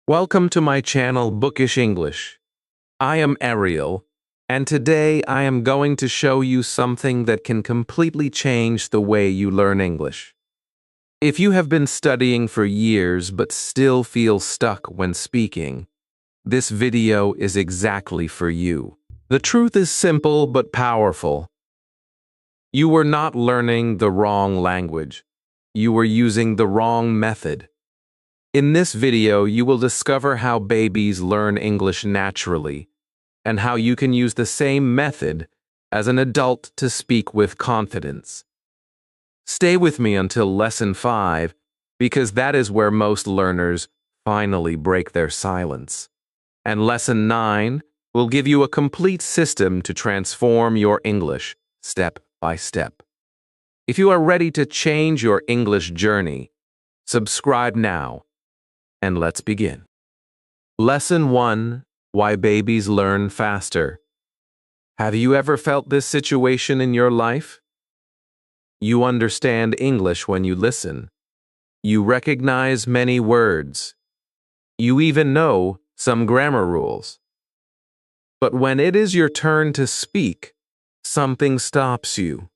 Welcome to my channel Bookish English. I am Ariel, and today I am going to show you something that can completely change the way you learn English. If you have been studying for years but still feel stuck when speaking, this video is exactly for you. The truth is simple but powerful. You were not learning the wrong language. You were using the wrong method. In this video, you will discover how babies learn English naturally and how you can use the same method as an adult to speak with confidence. Stay with me until Lesson 5 because that is where most learners finally break their silence. And Lesson 9 will give you a complete system to transform your English step by step. If you are ready to change your English journey, subscribe now. And let's begin. Lesson 1: Why Babies Learn Faster. Have you ever felt this situation in your life? You understand English when you listen. You recognize many words. You even know some grammar rules. But when it is your turn to speak, something stops you.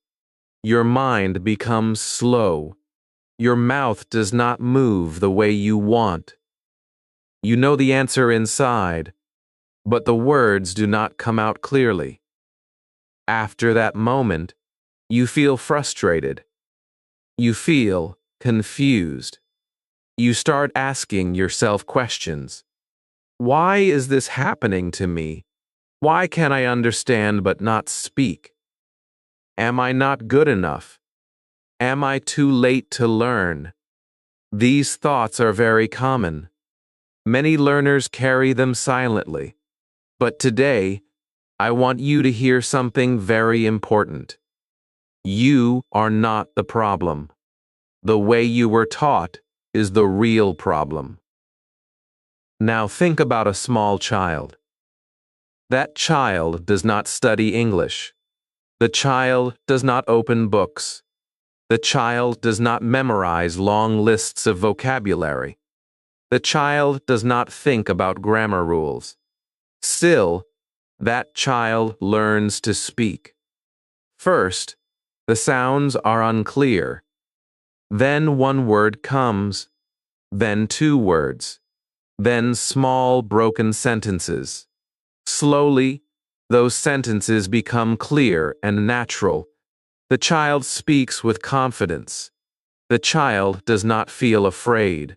Your mind becomes slow. Your mouth does not move the way you want. You know the answer inside, but the words do not come out clearly. After that moment, you feel frustrated. You feel confused. You start asking yourself questions. Why is this happening to me? Why can I understand but not speak? Am I not good enough? Am I too late to learn? These thoughts are very common. Many learners carry them silently. But today, I want you to hear something very important. You are not the problem. The way you were taught is the real problem. Now think about a small child. That child does not study English. The child does not open books. The child does not memorize long lists of vocabulary. The child does not think about grammar rules. Still, that child learns to speak. First, the sounds are unclear. Then one word comes. Then two words. Then small broken sentences. Slowly, those sentences become clear and natural. The child speaks with confidence. The child does not feel afraid.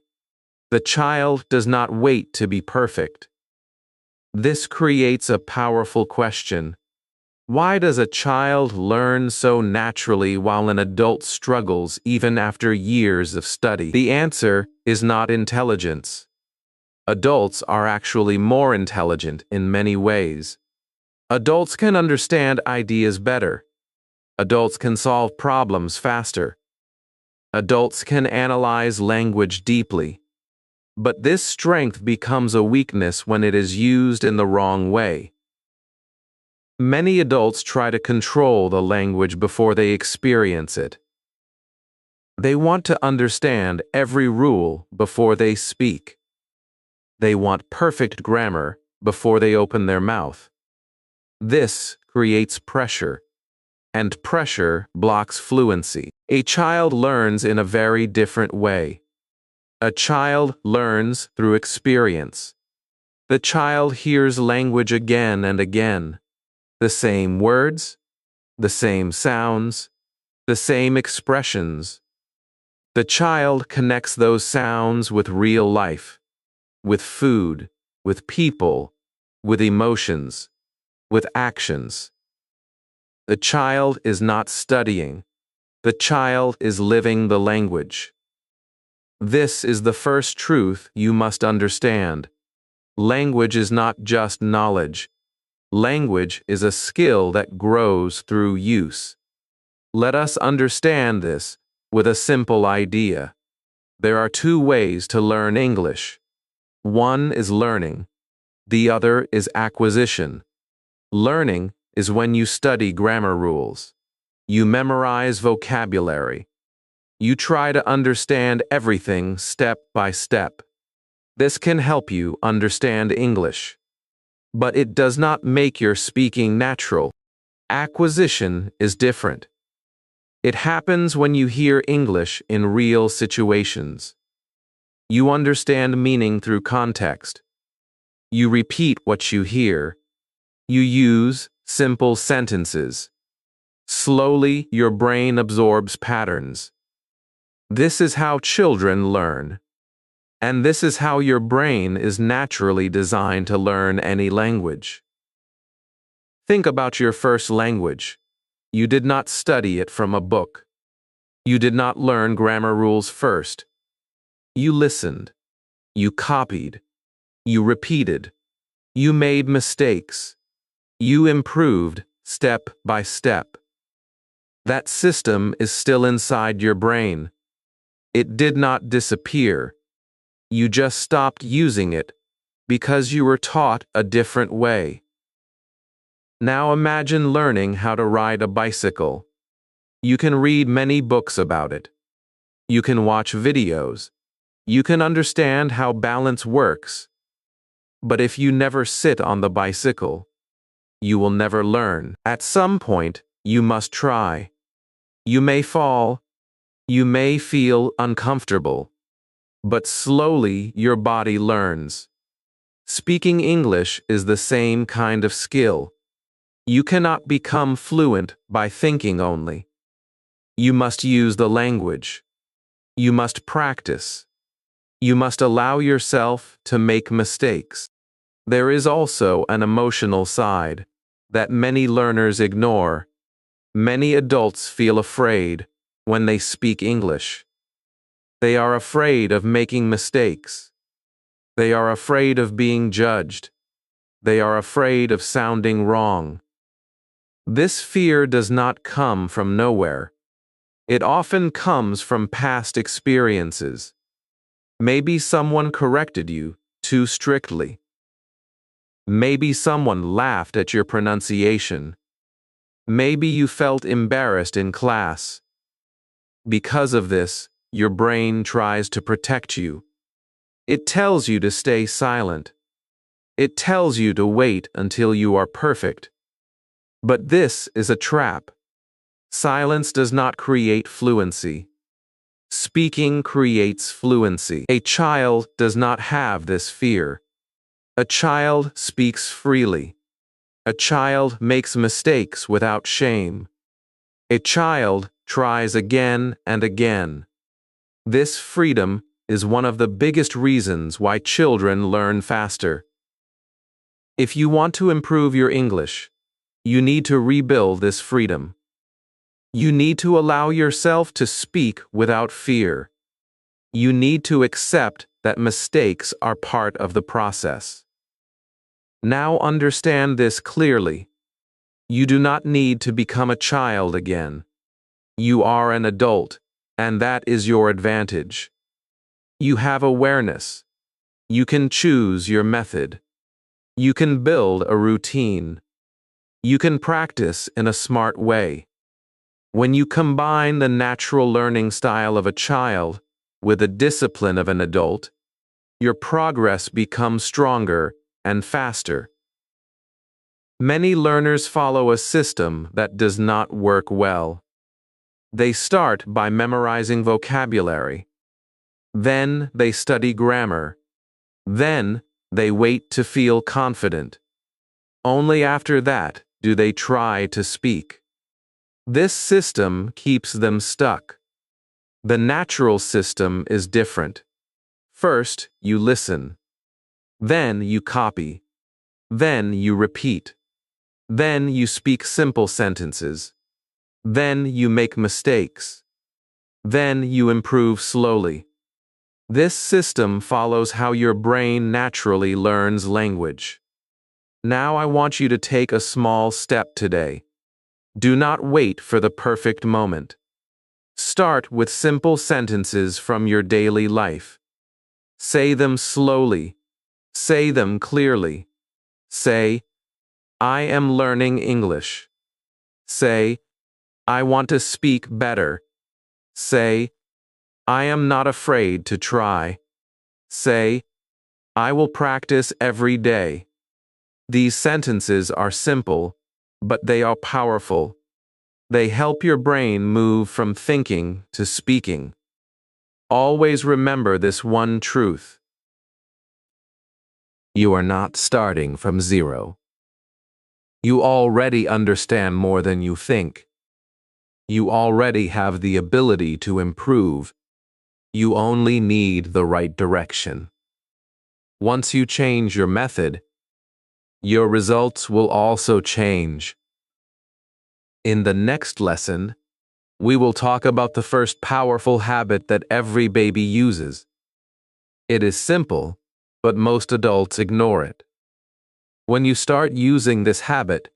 The child does not wait to be perfect. This creates a powerful question. Why does a child learn so naturally while an adult struggles even after years of study? The answer is not intelligence. Adults are actually more intelligent in many ways. Adults can understand ideas better. Adults can solve problems faster. Adults can analyze language deeply. But this strength becomes a weakness when it is used in the wrong way. Many adults try to control the language before they experience it. They want to understand every rule before they speak. They want perfect grammar before they open their mouth. This creates pressure, and pressure blocks fluency. A child learns in a very different way. A child learns through experience. The child hears language again and again. The same words, the same sounds, the same expressions. The child connects those sounds with real life, with food, with people, with emotions, with actions. The child is not studying. The child is living the language. This is the first truth you must understand. Language is not just knowledge. Language is a skill that grows through use. Let us understand this with a simple idea. There are two ways to learn English. One is learning. The other is acquisition. Learning is when you study grammar rules. You memorize vocabulary. You try to understand everything step by step. This can help you understand English, but it does not make your speaking natural. Acquisition is different. It happens when you hear English in real situations. You understand meaning through context. You repeat what you hear. You use simple sentences. Slowly, your brain absorbs patterns. This is how children learn. And this is how your brain is naturally designed to learn any language. Think about your first language. You did not study it from a book. You did not learn grammar rules first. You listened. You copied. You repeated. You made mistakes. You improved step by step. That system is still inside your brain. It did not disappear. You just stopped using it because you were taught a different way. Now imagine learning how to ride a bicycle. You can read many books about it. You can watch videos. You can understand how balance works. But if you never sit on the bicycle, you will never learn. At some point, you must try. You may fall. You may feel uncomfortable. But slowly your body learns. Speaking English is the same kind of skill. You cannot become fluent by thinking only. You must use the language. You must practice. You must allow yourself to make mistakes. There is also an emotional side that many learners ignore. Many adults feel afraid when they speak English. They are afraid of making mistakes. They are afraid of being judged. They are afraid of sounding wrong. This fear does not come from nowhere. It often comes from past experiences. Maybe someone corrected you too strictly. Maybe someone laughed at your pronunciation. Maybe you felt embarrassed in class. Because of this, your brain tries to protect you. It tells you to stay silent. It tells you to wait until you are perfect. But this is a trap. Silence does not create fluency. Speaking creates fluency. A child does not have this fear. A child speaks freely. A child makes mistakes without shame. A child tries again and again. This freedom is one of the biggest reasons why children learn faster. If you want to improve your English, you need to rebuild this freedom. You need to allow yourself to speak without fear. You need to accept that mistakes are part of the process. Now understand this clearly. You do not need to become a child again. You are an adult, and that is your advantage. You have awareness. You can choose your method. You can build a routine. You can practice in a smart way. When you combine the natural learning style of a child with the discipline of an adult, your progress becomes stronger and faster. Many learners follow a system that does not work well. They start by memorizing vocabulary. Then they study grammar. Then they wait to feel confident. Only after that do they try to speak. This system keeps them stuck. The natural system is different. First, you listen. Then you copy. Then you repeat. Then you speak simple sentences. Then you make mistakes. Then you improve slowly. This system follows how your brain naturally learns language. Now I want you to take a small step today. Do not wait for the perfect moment. Start with simple sentences from your daily life. Say them slowly. Say them clearly. Say, I am learning English. Say, I want to speak better. Say, I am not afraid to try. Say, I will practice every day. These sentences are simple, but they are powerful. They help your brain move from thinking to speaking. Always remember this one truth. You are not starting from zero. You already understand more than you think. You already have the ability to improve. You only need the right direction. Once you change your method, your results will also change. In the next lesson, we will talk about the first powerful habit that every baby uses. It is simple, but most adults ignore it. When you start using this habit,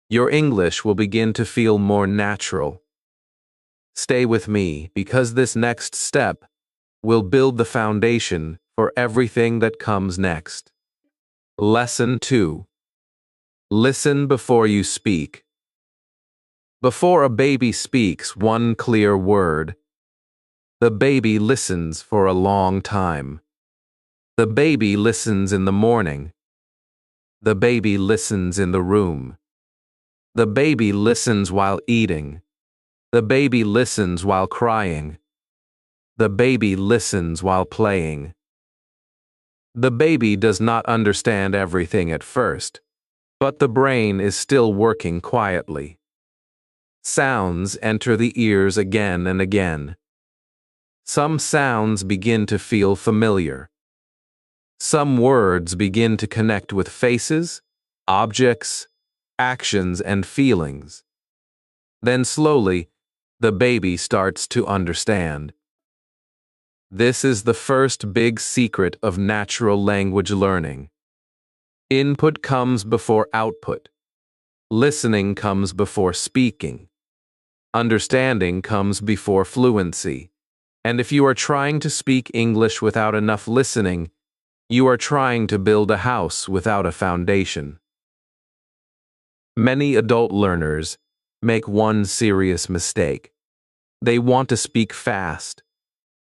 your English will begin to feel more natural. Stay with me because this next step will build the foundation for everything that comes next. Lesson 2. Listen before you speak. Before a baby speaks one clear word, the baby listens for a long time. The baby listens in the morning. The baby listens in the room. The baby listens while eating. The baby listens while crying. The baby listens while playing. The baby does not understand everything at first, but the brain is still working quietly. Sounds enter the ears again and again. Some sounds begin to feel familiar. Some words begin to connect with faces, objects, actions, and feelings. Then slowly, the baby starts to understand. This is the first big secret of natural language learning. Input comes before output. Listening comes before speaking. Understanding comes before fluency. And if you are trying to speak English without enough listening, you are trying to build a house without a foundation. Many adult learners make one serious mistake. They want to speak fast,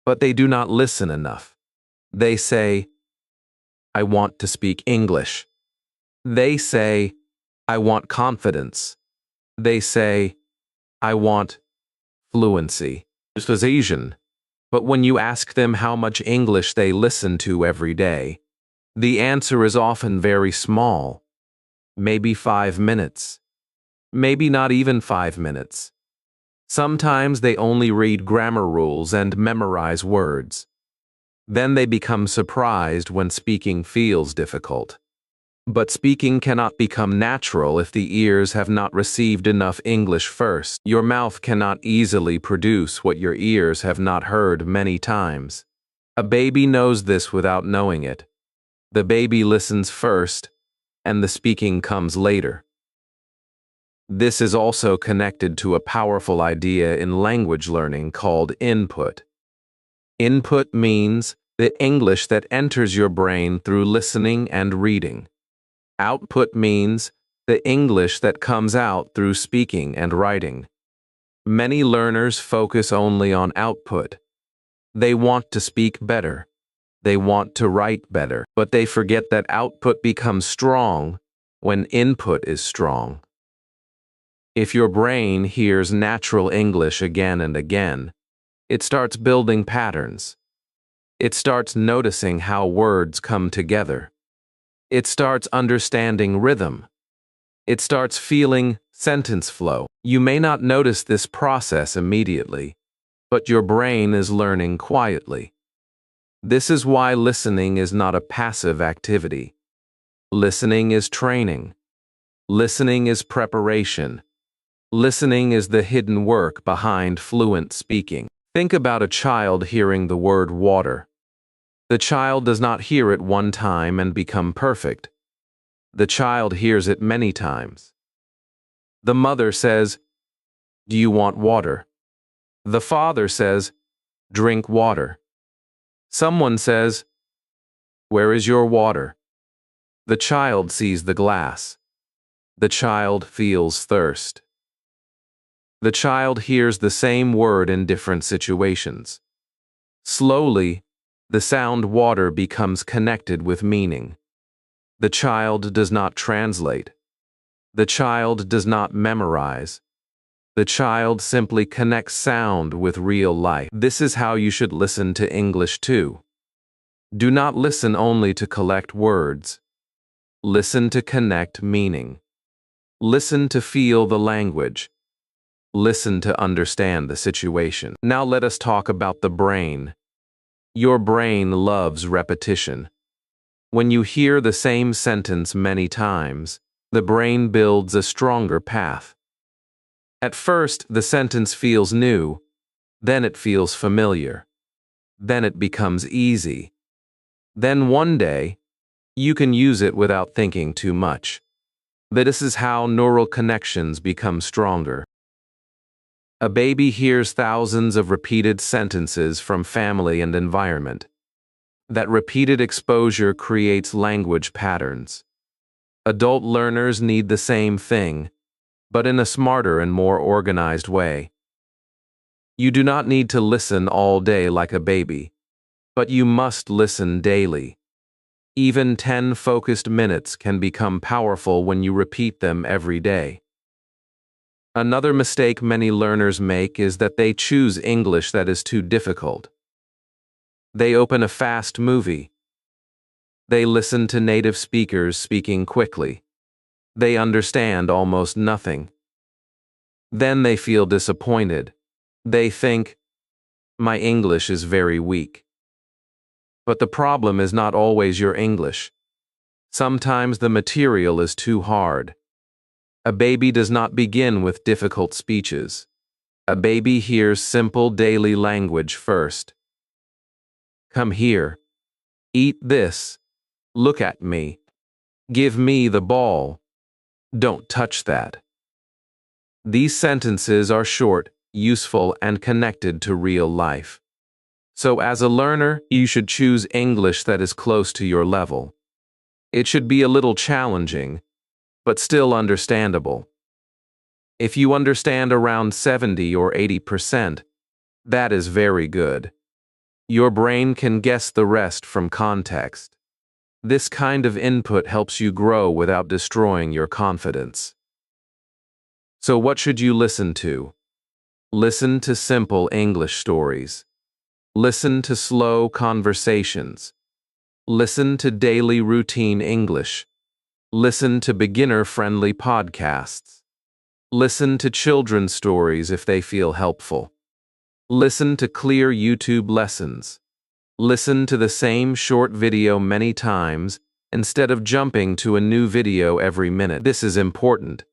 but they do not listen enough. They say, I want to speak English. They say, I want confidence. They say, I want fluency. This was Asian. But when you ask them how much English they listen to every day, the answer is often very small. Maybe 5 minutes. Maybe not even 5 minutes. Sometimes they only read grammar rules and memorize words. Then they become surprised when speaking feels difficult. But speaking cannot become natural if the ears have not received enough English first. Your mouth cannot easily produce what your ears have not heard many times. A baby knows this without knowing it. The baby listens first, and the speaking comes later. This is also connected to a powerful idea in language learning called input. Input means the English that enters your brain through listening and reading. Output means the English that comes out through speaking and writing. Many learners focus only on output. They want to speak better. They want to write better, but they forget that output becomes strong when input is strong. If your brain hears natural English again and again, it starts building patterns. It starts noticing how words come together. It starts understanding rhythm. It starts feeling sentence flow. You may not notice this process immediately, but your brain is learning quietly. This is why listening is not a passive activity. Listening is training. Listening is preparation. Listening is the hidden work behind fluent speaking. Think about a child hearing the word water. The child does not hear it one time and become perfect. The child hears it many times. The mother says, "Do you want water?" The father says, "Drink water." Someone says, "Where is your water?" The child sees the glass. The child feels thirst. The child hears the same word in different situations. Slowly, The sound water becomes connected with meaning. The child does not translate. The child does not memorize. The child simply connects sound with real life. This is how you should listen to English too. Do not listen only to collect words. Listen to connect meaning. Listen to feel the language. Listen to understand the situation. Now let us talk about the brain. Your brain loves repetition. When you hear the same sentence many times, the brain builds a stronger path. At first, the sentence feels new, then it feels familiar. Then it becomes easy. Then one day, you can use it without thinking too much. This is how neural connections become stronger. A baby hears thousands of repeated sentences from family and environment. That repeated exposure creates language patterns. Adult learners need the same thing, but in a smarter and more organized way. You do not need to listen all day like a baby, but you must listen daily. Even 10 focused minutes can become powerful when you repeat them every day. Another mistake many learners make is that they choose English that is too difficult. They open a fast movie. They listen to native speakers speaking quickly. They understand almost nothing. Then they feel disappointed. They think, my English is very weak. But the problem is not always your English. Sometimes the material is too hard. A baby does not begin with difficult speeches. A baby hears simple daily language first. Come here. Eat this. Look at me. Give me the ball. Don't touch that. These sentences are short, useful, and connected to real life. So as a learner, you should choose English that is close to your level. It should be a little challenging, but still understandable. If you understand around 70 or 80%, that is very good. Your brain can guess the rest from context. This kind of input helps you grow without destroying your confidence. So what should you listen to? Listen to simple English stories. Listen to slow conversations. Listen to daily routine English. Listen to beginner-friendly podcasts. Listen to children's stories if they feel helpful. Listen to clear YouTube lessons. Listen to the same short video many times instead of jumping to a new video every minute. This is important.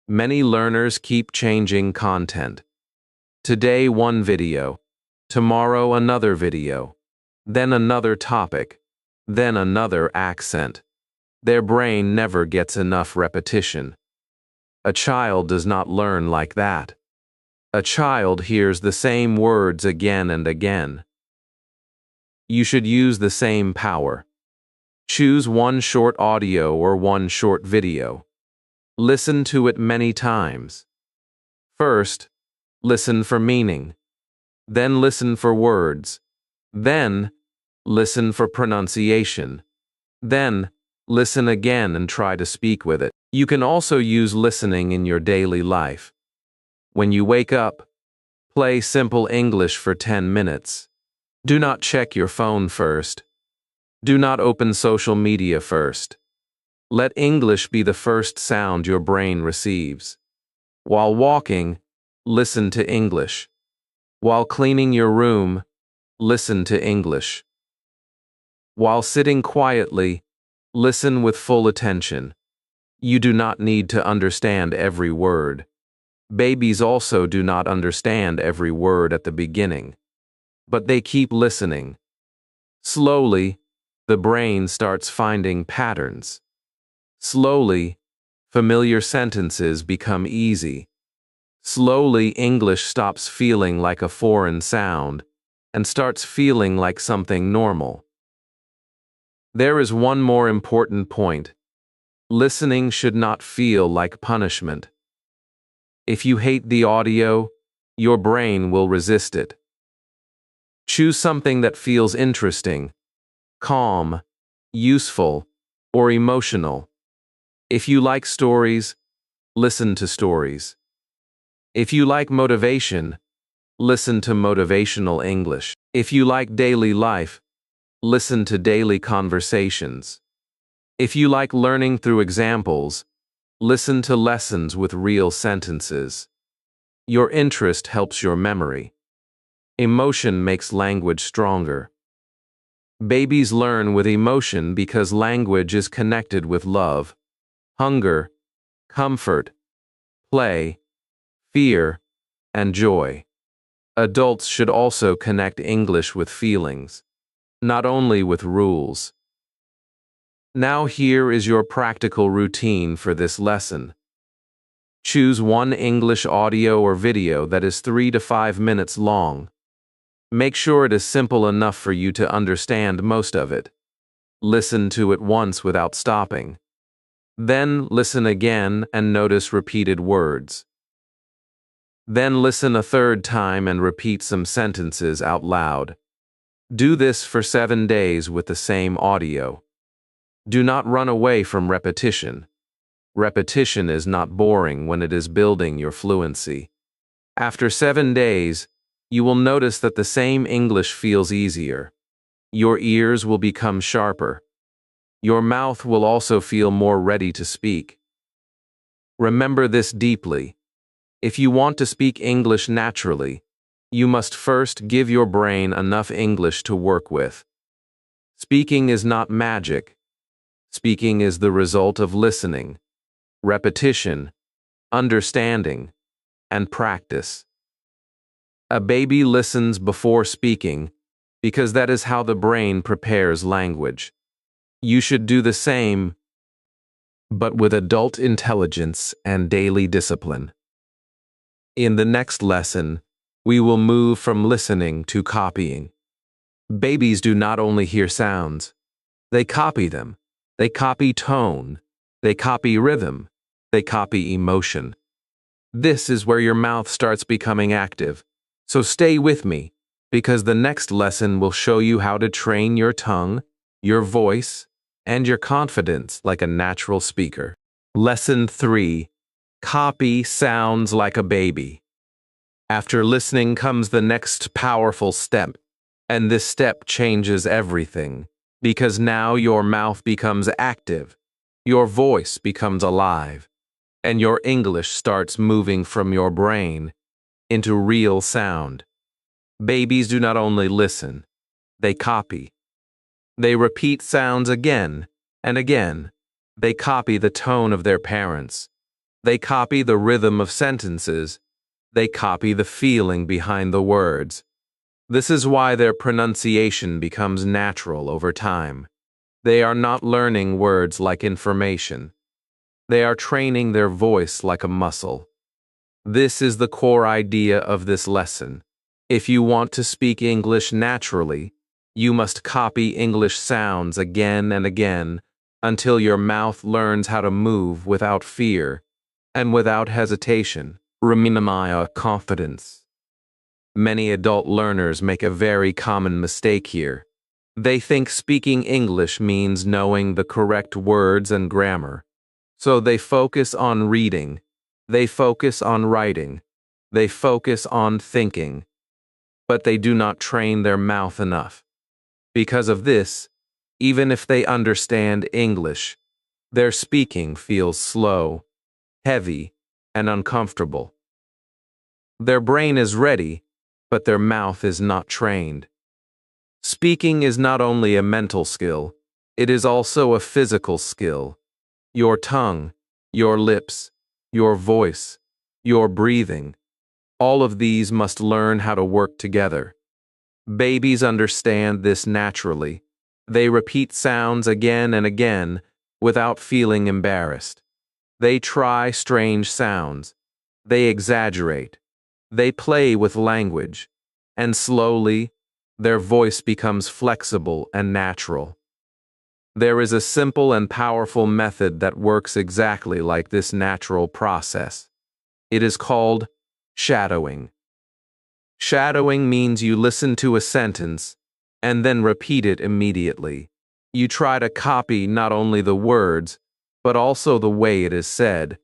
Many learners keep changing content. Today one video, tomorrow another video, then another topic, then another accent. Their brain never gets enough repetition. A child does not learn like that. A child hears the same words again and again. You should use the same power. Choose one short audio or one short video. Listen to it many times. First, listen for meaning. Then listen for words. Then, listen for pronunciation. Then, listen again and try to speak with it. You can also use listening in your daily life. When you wake up, play simple English for 10 minutes. Do not check your phone first. Do not open social media first. Let English be the first sound your brain receives. While walking, listen to English. While cleaning your room, listen to English. While sitting quietly, listen with full attention. You do not need to understand every word. Babies also do not understand every word at the beginning, but they keep listening. Slowly, the brain starts finding patterns. Slowly, familiar sentences become easy. Slowly, English stops feeling like a foreign sound and starts feeling like something normal. There is one more important point. Listening should not feel like punishment. If you hate the audio, your brain will resist it. Choose something that feels interesting, calm, useful, or emotional. If you like stories, listen to stories. If you like motivation, listen to motivational English. If you like daily life, listen to daily conversations. If you like learning through examples, listen to lessons with real sentences. Your interest helps your memory. Emotion makes language stronger. Babies learn with emotion because language is connected with love, hunger, comfort, play, fear, and joy. Adults should also connect English with feelings, not only with rules. Now here is your practical routine for this lesson. Choose one English audio or video that is 3 to 5 minutes long. Make sure it is simple enough for you to understand most of it. Listen to it once without stopping. Then listen again and notice repeated words. Then listen a third time and repeat some sentences out loud. Do this for 7 days with the same audio. Do not run away from repetition. Repetition is not boring when it is building your fluency. After 7 days, you will notice that the same English feels easier. Your ears will become sharper. Your mouth will also feel more ready to speak. Remember this deeply. If you want to speak English naturally, you must first give your brain enough English to work with. Speaking is not magic. Speaking is the result of listening, repetition, understanding, and practice. A baby listens before speaking because that is how the brain prepares language. You should do the same, but with adult intelligence and daily discipline. In the next lesson, we will move from listening to copying. Babies do not only hear sounds, they copy them. They copy tone. They copy rhythm. They copy emotion. This is where your mouth starts becoming active. So stay with me, because the next lesson will show you how to train your tongue, your voice, and your confidence like a natural speaker. Lesson 3. Copy sounds like a baby. After listening comes the next powerful step, and this step changes everything. Because now your mouth becomes active, your voice becomes alive, and your English starts moving from your brain into real sound. Babies do not only listen, they copy. They repeat sounds again and again. They copy the tone of their parents. They copy the rhythm of sentences. They copy the feeling behind the words. This is why their pronunciation becomes natural over time. They are not learning words like information. They are training their voice like a muscle. This is the core idea of this lesson. If you want to speak English naturally, you must copy English sounds again and again until your mouth learns how to move without fear and without hesitation. Remember confidence. Many adult learners make a very common mistake here. They think speaking English means knowing the correct words and grammar. So they focus on reading. They focus on writing. They focus on thinking. But they do not train their mouth enough. Because of this, even if they understand English, their speaking feels slow, heavy, and uncomfortable. Their brain is ready, but their mouth is not trained. Speaking is not only a mental skill, it is also a physical skill. Your tongue, your lips, your voice, your breathing, all of these must learn how to work together. Babies understand this naturally. They repeat sounds again and again without feeling embarrassed. They try strange sounds. They exaggerate. They play with language. And slowly, their voice becomes flexible and natural. There is a simple and powerful method that works exactly like this natural process. It is called shadowing. Shadowing means you listen to a sentence and then repeat it immediately. You try to copy not only the words, but also the way it is said.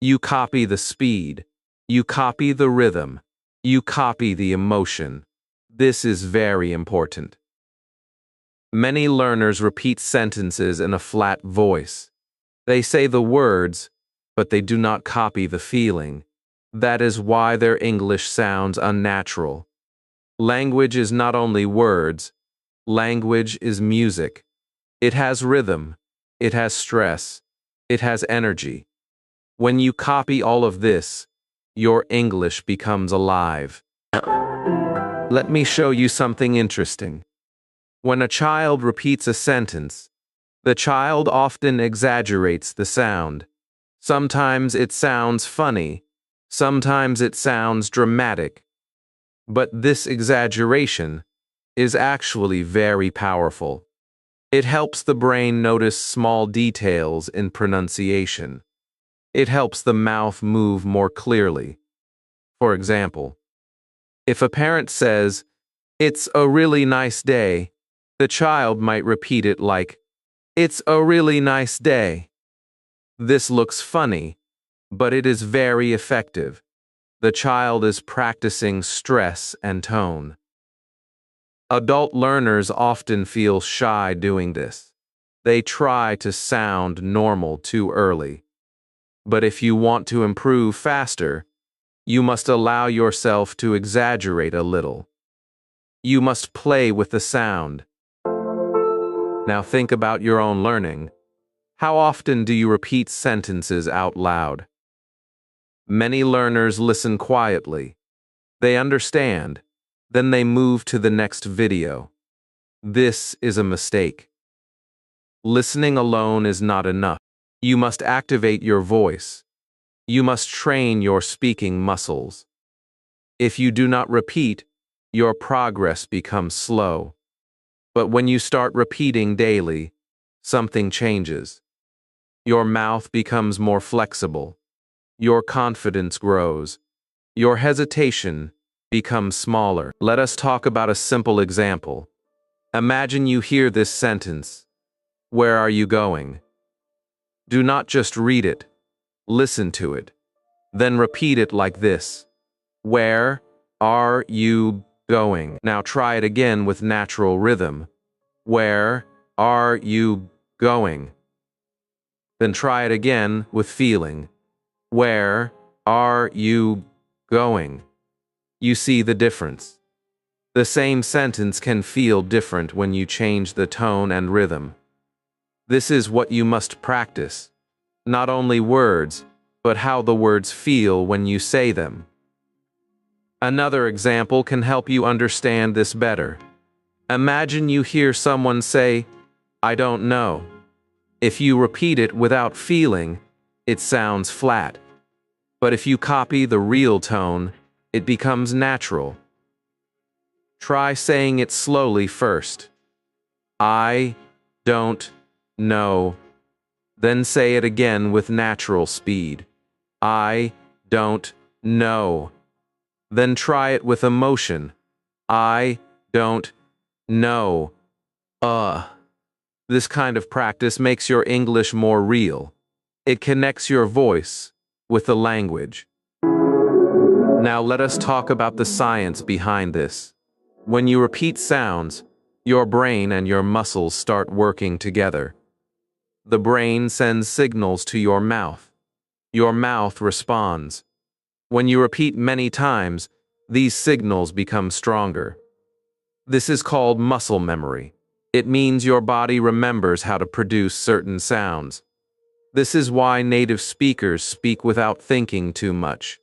You copy the speed. You copy the rhythm. You copy the emotion. This is very important. Many learners repeat sentences in a flat voice. They say the words, but they do not copy the feeling. That is why their English sounds unnatural. Language is not only words, language is music. It has rhythm, it has stress, it has energy. When you copy all of this, your English becomes alive. Let me show you something interesting. When a child repeats a sentence, the child often exaggerates the sound. Sometimes it sounds funny, sometimes it sounds dramatic. But this exaggeration is actually very powerful. It helps the brain notice small details in pronunciation. It helps the mouth move more clearly. For example, if a parent says, "It's a really nice day," the child might repeat it like, "It's a really nice day." This looks funny, but it is very effective. The child is practicing stress and tone. Adult learners often feel shy doing this. They try to sound normal too early. But if you want to improve faster, you must allow yourself to exaggerate a little. You must play with the sound. Now think about your own learning. How often do you repeat sentences out loud? Many learners listen quietly. They understand. Then they move to the next video. This is a mistake. Listening alone is not enough. You must activate your voice. You must train your speaking muscles. If you do not repeat, your progress becomes slow. But when you start repeating daily, something changes. Your mouth becomes more flexible. Your confidence grows. Your hesitation becomes smaller. Let us talk about a simple example. Imagine you hear this sentence. Where are you going? Do not just read it. Listen to it. Then repeat it like this. Where are you going? Now try it again with natural rhythm. Where are you going? Then try it again with feeling. Where are you going? You see the difference. The same sentence can feel different when you change the tone and rhythm. This is what you must practice. Not only words, but how the words feel when you say them. Another example can help you understand this better. Imagine you hear someone say, "I don't know." If you repeat it without feeling, it sounds flat. But if you copy the real tone, it becomes natural. Try saying it slowly first. I don't know. Then say it again with natural speed. I don't know. Then try it with emotion. I don't know. This kind of practice makes your English more real. It connects your voice with the language. Now let us talk about the science behind this. When you repeat sounds, your brain and your muscles start working together. The brain sends signals to your mouth. Your mouth responds. When you repeat many times, these signals become stronger. This is called muscle memory. It means your body remembers how to produce certain sounds. This is why native speakers speak without thinking too much.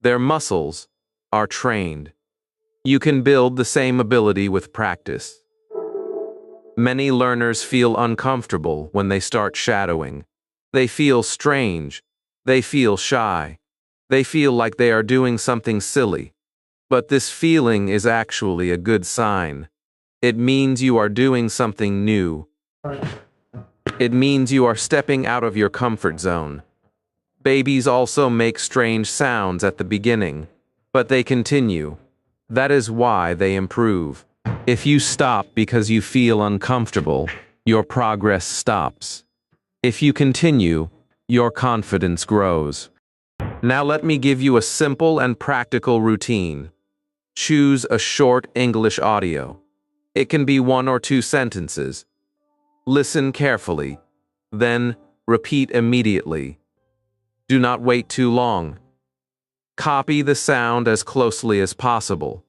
Their muscles are trained. You can build the same ability with practice. Many learners feel uncomfortable when they start shadowing. They feel strange. They feel shy. They feel like they are doing something silly. But this feeling is actually a good sign. It means you are doing something new. It means you are stepping out of your comfort zone. Babies also make strange sounds at the beginning, but they continue. That is why they improve. If you stop because you feel uncomfortable, your progress stops. If you continue, your confidence grows. Now let me give you a simple and practical routine. Choose a short English audio. It can be 1 or 2 sentences. Listen carefully, then repeat immediately. Do not wait too long. Copy the sound as closely as possible.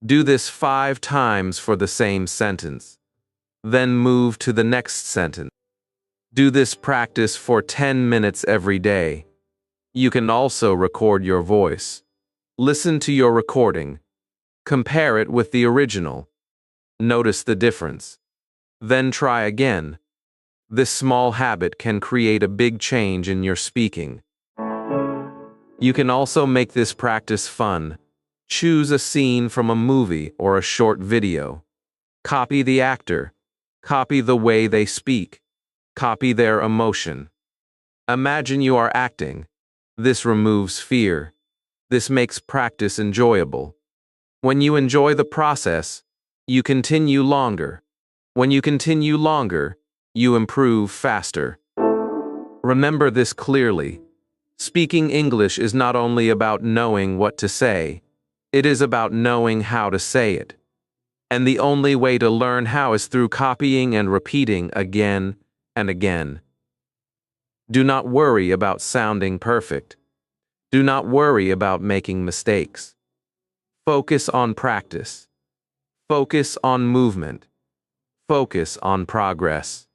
Do this 5 times for the same sentence. Then move to the next sentence. Do this practice for 10 minutes every day. You can also record your voice. Listen to your recording. Compare it with the original. Notice the difference. Then try again. This small habit can create a big change in your speaking. You can also make this practice fun. Choose a scene from a movie or a short video. Copy the actor. Copy the way they speak. Copy their emotion. Imagine you are acting. This removes fear. This makes practice enjoyable. When you enjoy the process, you continue longer. When you continue longer, you improve faster. Remember this clearly. Speaking English is not only about knowing what to say, it is about knowing how to say it. And the only way to learn how is through copying and repeating again and again. Do not worry about sounding perfect. Do not worry about making mistakes. Focus on practice. Focus on movement. Focus on progress.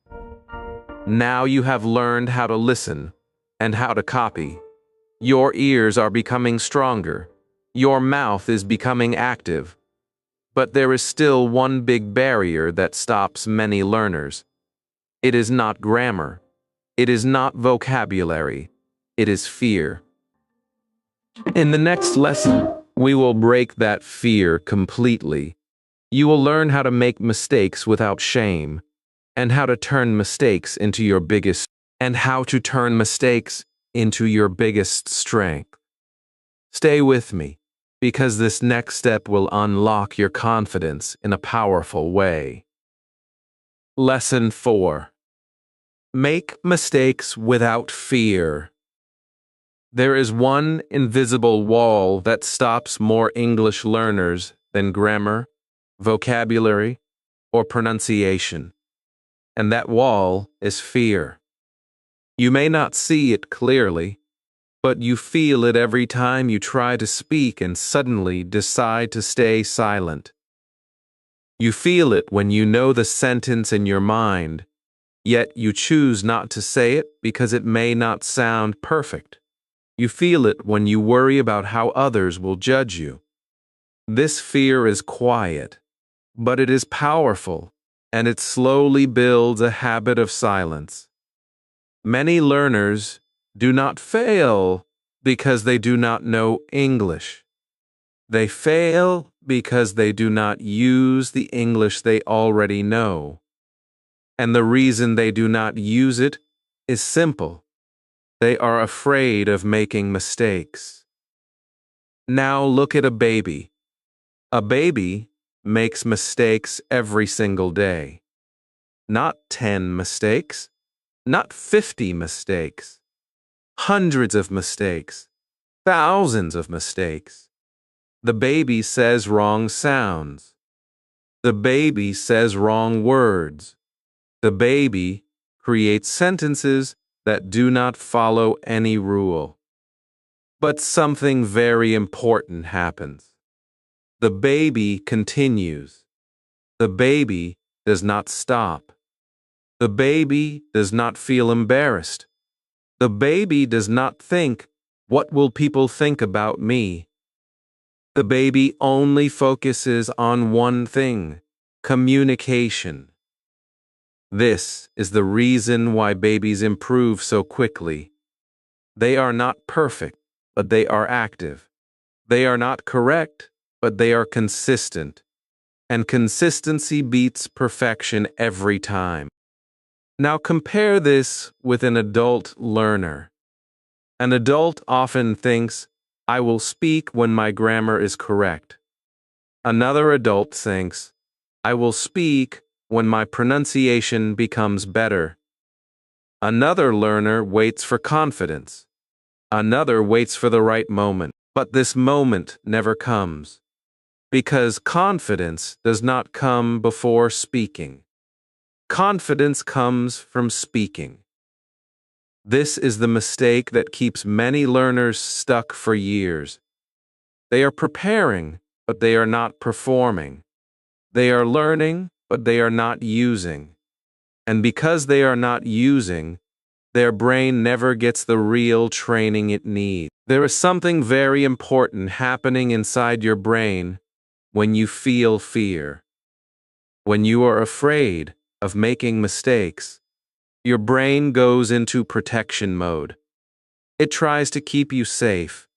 Now you have learned how to listen and how to copy. Your ears are becoming stronger. Your mouth is becoming active. But there is still one big barrier that stops many learners. It is not grammar. It is not vocabulary. It is fear. In the next lesson, we will break that fear completely. You will learn how to make mistakes without shame, and how to turn mistakes into your biggest strength. Stay with me, because this next step will unlock your confidence in a powerful way. Lesson 4. Make mistakes without fear. There is one invisible wall that stops more English learners than grammar, vocabulary, or pronunciation. And that wall is fear. You may not see it clearly, but you feel it every time you try to speak and suddenly decide to stay silent. You feel it when you know the sentence in your mind, yet you choose not to say it because it may not sound perfect. You feel it when you worry about how others will judge you. This fear is quiet, but it is powerful, and it slowly builds a habit of silence. Many learners do not fail because they do not know English. They fail because they do not use the English they already know. And the reason they do not use it is simple. They are afraid of making mistakes. Now look at a baby. A baby makes mistakes every single day. Not 10 mistakes, not 50 mistakes, hundreds of mistakes, thousands of mistakes. The baby says wrong sounds. The baby says wrong words. The baby creates sentences that do not follow any rule. But something very important happens. The baby continues. The baby does not stop. The baby does not feel embarrassed. The baby does not think, "What will people think about me?" The baby only focuses on one thing: communication. This is the reason why babies improve so quickly. They are not perfect, but they are active. They are not correct, but they are consistent. And consistency beats perfection every time. Now compare this with an adult learner. An adult often thinks, "I will speak when my grammar is correct." Another adult thinks, I will speak when my pronunciation becomes better. Another learner waits for confidence. Another waits for the right moment. But this moment never comes, because confidence does not come before speaking. Confidence comes from speaking. This is the mistake that keeps many learners stuck for years. They are preparing, but they are not performing. They are learning, but they are not using. And because they are not using, their brain never gets the real training it needs. There is something very important happening inside your brain when you feel fear. When you are afraid of making mistakes, your brain goes into protection mode. It tries to keep you safe.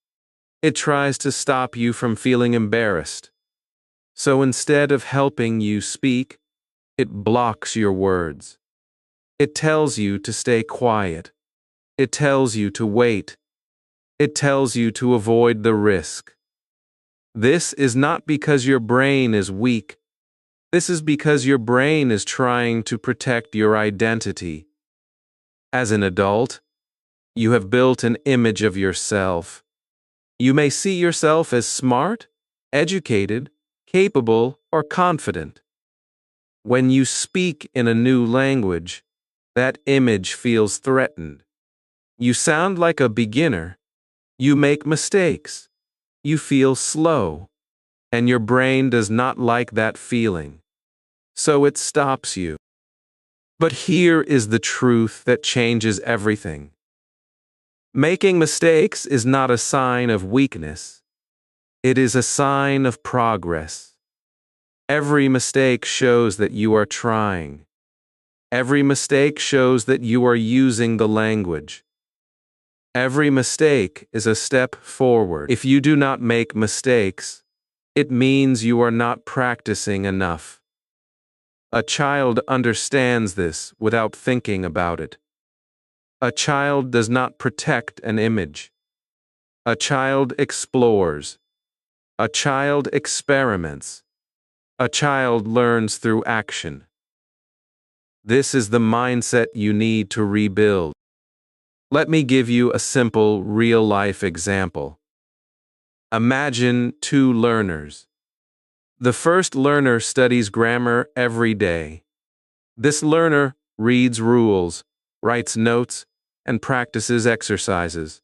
It tries to stop you from feeling embarrassed. So instead of helping you speak, it blocks your words. It tells you to stay quiet. It tells you to wait. It tells you to avoid the risk. This is not because your brain is weak. This is because your brain is trying to protect your identity. As an adult, you have built an image of yourself. You may see yourself as smart, educated, capable, or confident. When you speak in a new language, that image feels threatened. You sound like a beginner. You make mistakes. You feel slow. And your brain does not like that feeling. So it stops you. But here is the truth that changes everything. Making mistakes is not a sign of weakness. It is a sign of progress. Every mistake shows that you are trying. Every mistake shows that you are using the language. Every mistake is a step forward. If you do not make mistakes, it means you are not practicing enough. A child understands this without thinking about it. A child does not protect an image. A child explores. A child experiments. A child learns through action. This is the mindset you need to rebuild. Let me give you a simple, real-life example. Imagine two learners. The first learner studies grammar every day. This learner reads rules, writes notes, and practices exercises.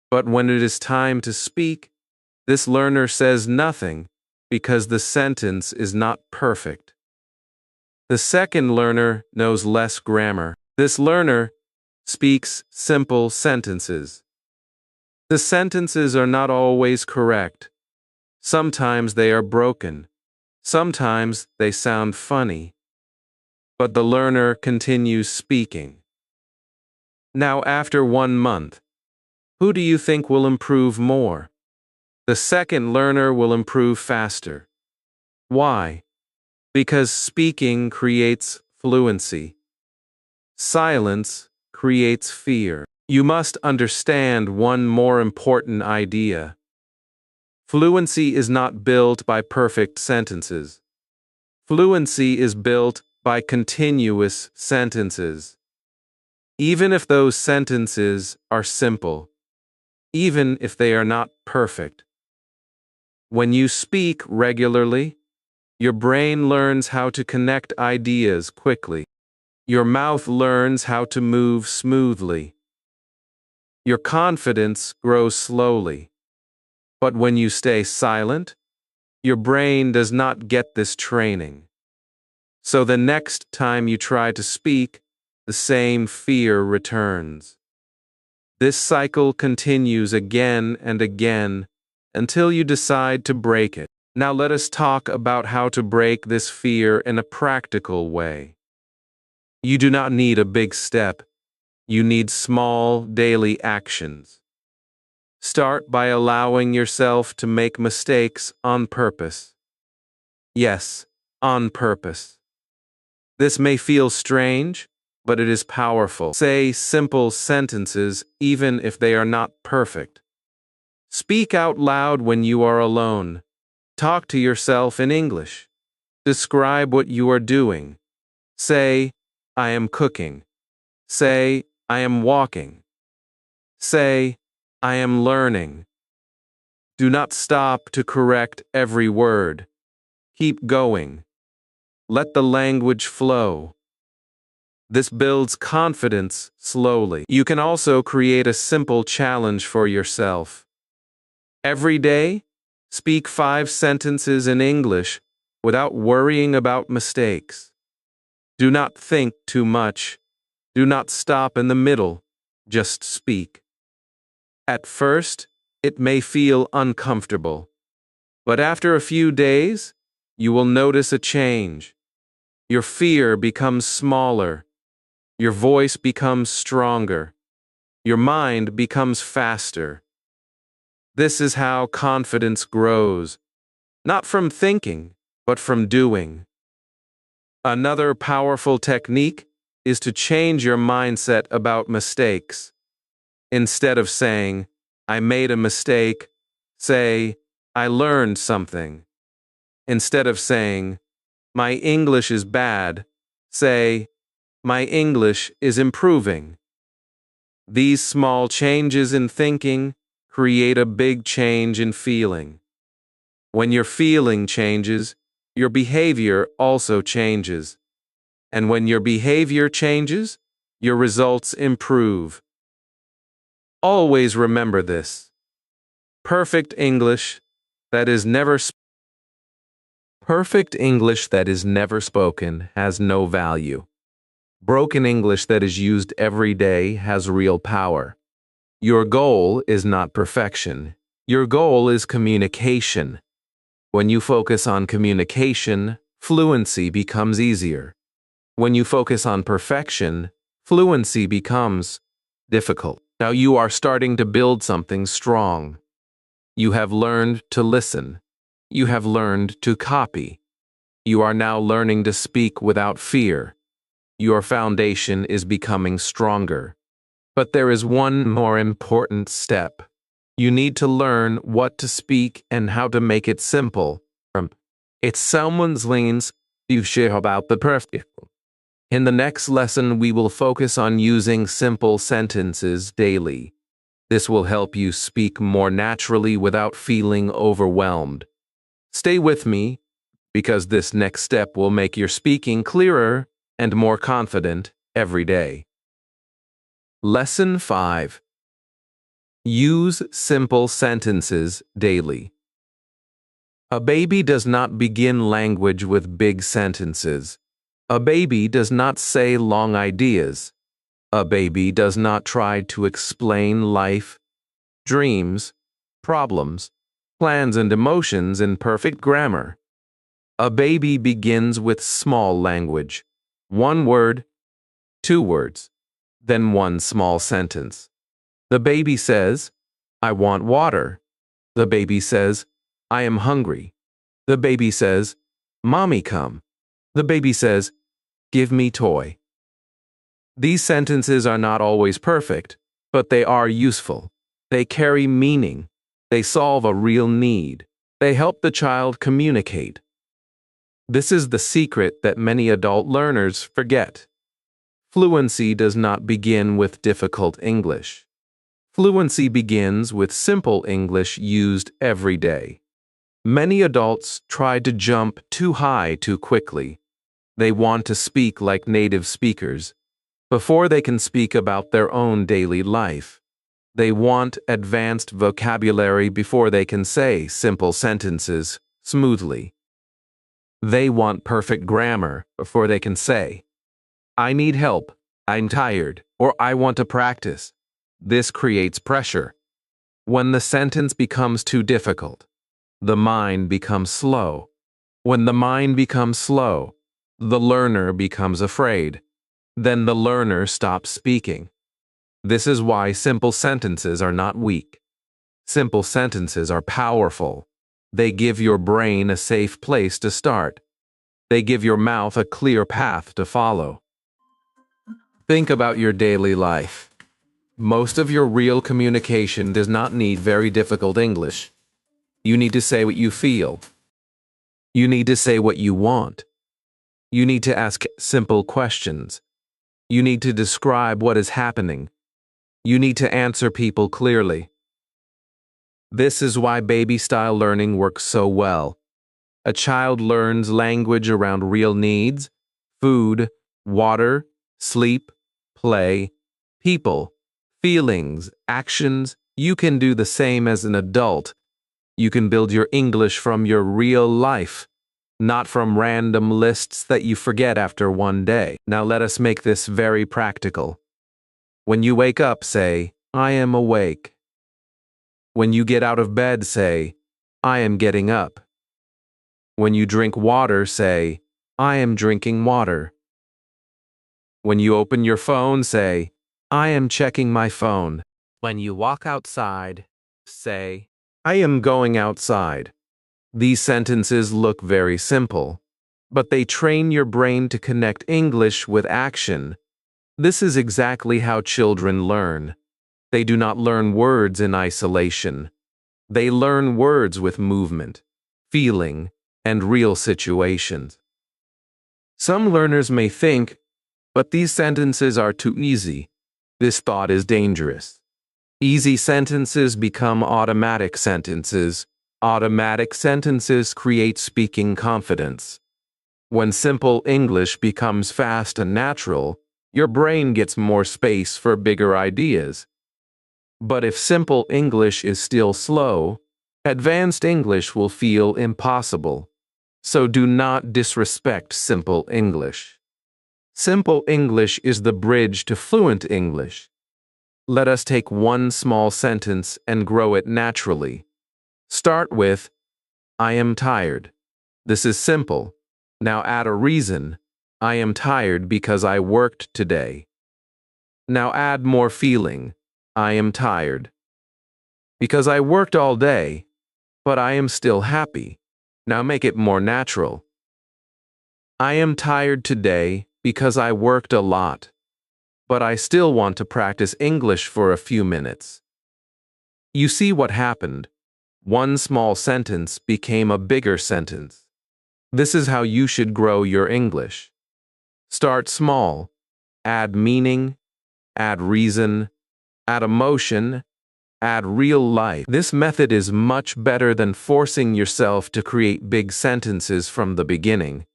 But when it is time to speak, this learner says nothing because the sentence is not perfect. The second learner knows less grammar. This learner speaks simple sentences. The sentences are not always correct. Sometimes they are broken. Sometimes they sound funny. But the learner continues speaking. Now, after 1 month, who do you think will improve more? The second learner will improve faster. Why? Because speaking creates fluency. Silence creates fear. You must understand one more important idea. Fluency is not built by perfect sentences. Fluency is built by continuous sentences. Even if those sentences are simple, even if they are not perfect. When you speak regularly, your brain learns how to connect ideas quickly. Your mouth learns how to move smoothly. Your confidence grows slowly. But when you stay silent, your brain does not get this training. So the next time you try to speak, the same fear returns. This cycle continues again and again until you decide to break it. Now let us talk about how to break this fear in a practical way. You do not need a big step. You need small, daily actions. Start by allowing yourself to make mistakes on purpose. Yes, on purpose. This may feel strange, but it is powerful. Say simple sentences even if they are not perfect. Speak out loud when you are alone. Talk to yourself in English. Describe what you are doing. Say, I am cooking. Say, I am walking. Say, I am learning. Do not stop to correct every word. Keep going. Let the language flow. This builds confidence slowly. You can also create a simple challenge for yourself. Every day, speak 5 sentences in English without worrying about mistakes. Do not think too much. Do not stop in the middle. Just speak. At first, it may feel uncomfortable, but after a few days, you will notice a change. Your fear becomes smaller. Your voice becomes stronger. Your mind becomes faster. This is how confidence grows, not from thinking, but from doing. Another powerful technique is to change your mindset about mistakes. Instead of saying, I made a mistake, say, I learned something. Instead of saying, my English is bad, say, my English is improving. These small changes in thinking create a big change in feeling. When your feeling changes, your behavior also changes. And when your behavior changes, your results improve. Always remember this. Perfect English that is never spoken has no value. Broken English that is used every day has real power. Your goal is not perfection. Your goal is communication. When you focus on communication, fluency becomes easier. When you focus on perfection, fluency becomes difficult. Now you are starting to build something strong. You have learned to listen. You have learned to copy. You are now learning to speak without fear. Your foundation is becoming stronger. But there is one more important step. You need to learn what to speak and how to make it simple. It's someone's lanes you share about the perfect. In the next lesson, we will focus on using simple sentences daily. This will help you speak more naturally without feeling overwhelmed. Stay with me, because this next step will make your speaking clearer and more confident every day. Lesson 5. Use simple sentences daily. A baby does not begin language with big sentences. A baby does not say long ideas. A baby does not try to explain life, dreams, problems, plans, and emotions in perfect grammar. A baby begins with small language, 1 word, 2 words, then 1 small sentence. The baby says, I want water. The baby says, I am hungry. The baby says, Mommy come. The baby says, give me toy. These sentences are not always perfect, but they are useful. They carry meaning. They solve a real need. They help the child communicate. This is the secret that many adult learners forget. Fluency does not begin with difficult English. Fluency begins with simple English used every day. Many adults try to jump too high too quickly. They want to speak like native speakers before they can speak about their own daily life. They want advanced vocabulary before they can say simple sentences smoothly. They want perfect grammar before they can say, I need help, I'm tired, or I want to practice. This creates pressure. When the sentence becomes too difficult, the mind becomes slow. When the mind becomes slow, the learner becomes afraid. Then the learner stops speaking. This is why simple sentences are not weak. Simple sentences are powerful. They give your brain a safe place to start. They give your mouth a clear path to follow. Think about your daily life. Most of your real communication does not need very difficult English. You need to say what you feel. You need to say what you want. You need to ask simple questions. You need to describe what is happening. You need to answer people clearly. This is why baby-style learning works so well. A child learns language around real needs: food, water, sleep, play, people, feelings, actions. You can do the same as an adult. You can build your English from your real life, not from random lists that you forget after one day. Now let us make this very practical. When you wake up, say, "I am awake." When you get out of bed, say, "I am getting up." When you drink water, say, "I am drinking water." When you open your phone, say, "I am checking my phone." When you walk outside, say, "I am going outside." These sentences look very simple, but they train your brain to connect English with action. This is exactly how children learn. They do not learn words in isolation. They learn words with movement, feeling, and real situations. Some learners may think, but these sentences are too easy. This thought is dangerous. Easy sentences become automatic sentences. Automatic sentences create speaking confidence. When simple English becomes fast and natural, your brain gets more space for bigger ideas. But if simple English is still slow, advanced English will feel impossible. So do not disrespect simple English. Simple English is the bridge to fluent English. Let us take one small sentence and grow it naturally. Start with, "I am tired." This is simple. Now add a reason. "I am tired because I worked today." Now add more feeling. "I am tired because I worked all day, but I am still happy." Now make it more natural. "I am tired today because I worked a lot, but I still want to practice English for a few minutes." You see what happened? One small sentence became a bigger sentence. This is how you should grow your English. Start small. Add meaning, add reason, add emotion, add real life. This method is much better than forcing yourself to create big sentences from the beginning.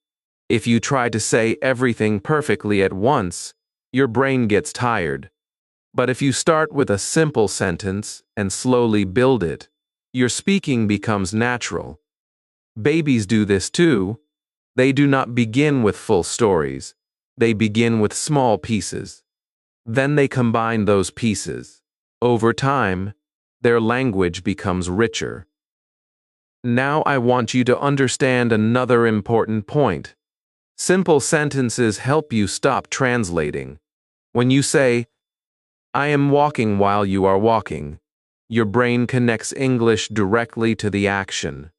If you try to say everything perfectly at once, your brain gets tired. But if you start with a simple sentence and slowly build it, your speaking becomes natural. Babies do this too. They do not begin with full stories. They begin with small pieces. Then they combine those pieces. Over time, their language becomes richer. Now I want you to understand another important point. Simple sentences help you stop translating. When you say, "I am walking while you are walking," your brain connects English directly to the action.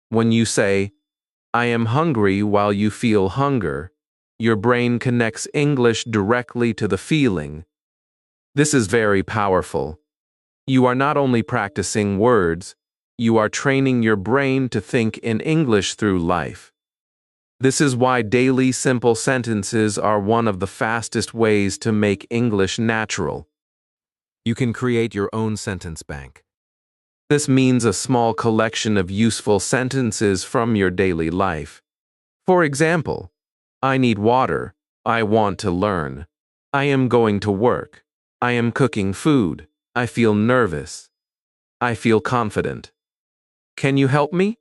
When you say, "I am hungry while you feel hunger," your brain connects English directly to the feeling. This is very powerful. You are not only practicing words, you are training your brain to think in English through life. This is why daily simple sentences are one of the fastest ways to make English natural. You can create your own sentence bank. This means a small collection of useful sentences from your daily life. For example, "I need water," "I want to learn," "I am going to work," "I am cooking food," "I feel nervous," "I feel confident." "Can you help me?"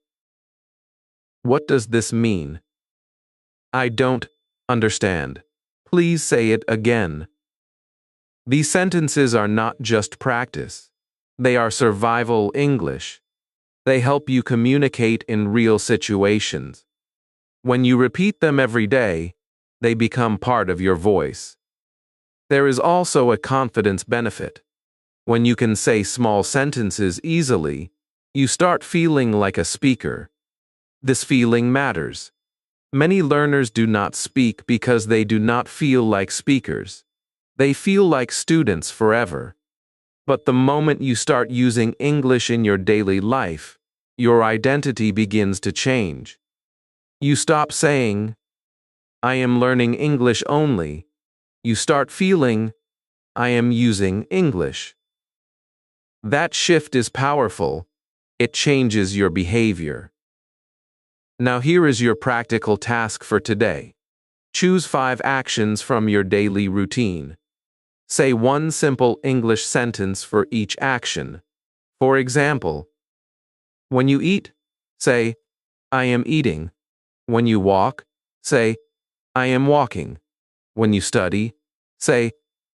What does this mean? "I don't understand. Please say it again." These sentences are not just practice. They are survival English. They help you communicate in real situations. When you repeat them every day, they become part of your voice. There is also a confidence benefit. When you can say small sentences easily, you start feeling like a speaker. This feeling matters. Many learners do not speak because they do not feel like speakers. They feel like students forever. But the moment you start using English in your daily life, your identity begins to change. You stop saying, I am learning English only. You start feeling, I am using English. That shift is powerful. It changes your behavior. Now here is your practical task for today. Choose 5 actions from your daily routine. Say one simple English sentence for each action. For example, when you eat, say, I am eating. When you walk, say, I am walking. When you study, say,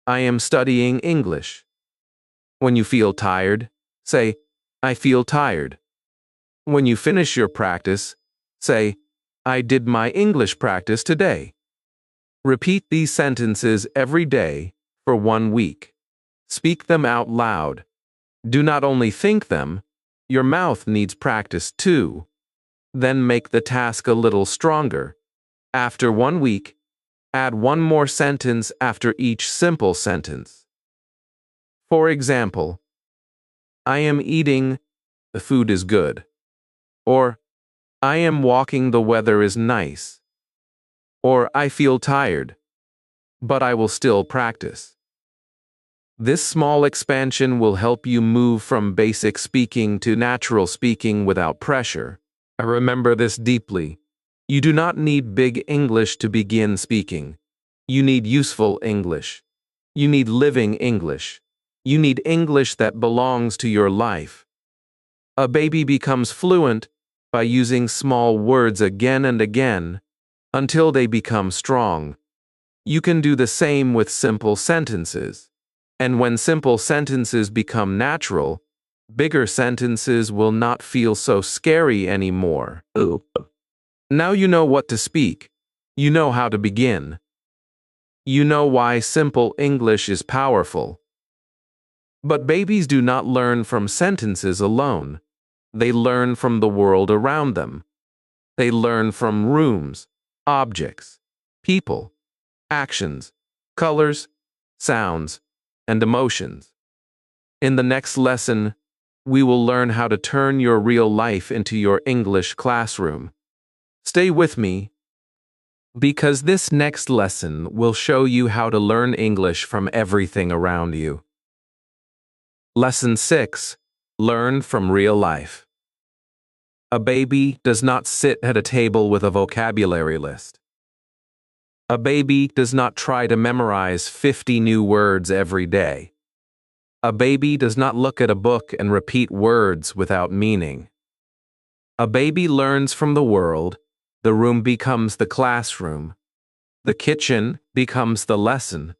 I am studying English. When you feel tired, say, I feel tired. When you finish your practice, say, I did my English practice today. Repeat these sentences every day for 1 week. Speak them out loud. Do not only think them, your mouth needs practice too. Then make the task a little stronger. After 1 week, add 1 more sentence after each simple sentence. For example, I am eating, the food is good. Or, I am walking, the weather is nice. Or, I feel tired, but I will still practice. This small expansion will help you move from basic speaking to natural speaking without pressure. I remember this deeply. You do not need big English to begin speaking. You need useful English. You need living English. You need English that belongs to your life. A baby becomes fluent by using small words again and again until they become strong. You can do the same with simple sentences. And when simple sentences become natural, bigger sentences will not feel so scary anymore. Now you know what to speak. You know how to begin. You know why simple English is powerful. But babies do not learn from sentences alone. They learn from the world around them. They learn from rooms, objects, people, actions, colors, sounds, and emotions. In the next lesson, we will learn how to turn your real life into your English classroom. Stay with me, because this next lesson will show you how to learn English from everything around you. Lesson 6. Learn from real life. A baby does not sit at a table with a vocabulary list. A baby does not try to memorize 50 new words every day. A baby does not look at a book and repeat words without meaning. A baby learns from the world. The room becomes the classroom. The kitchen becomes the lesson.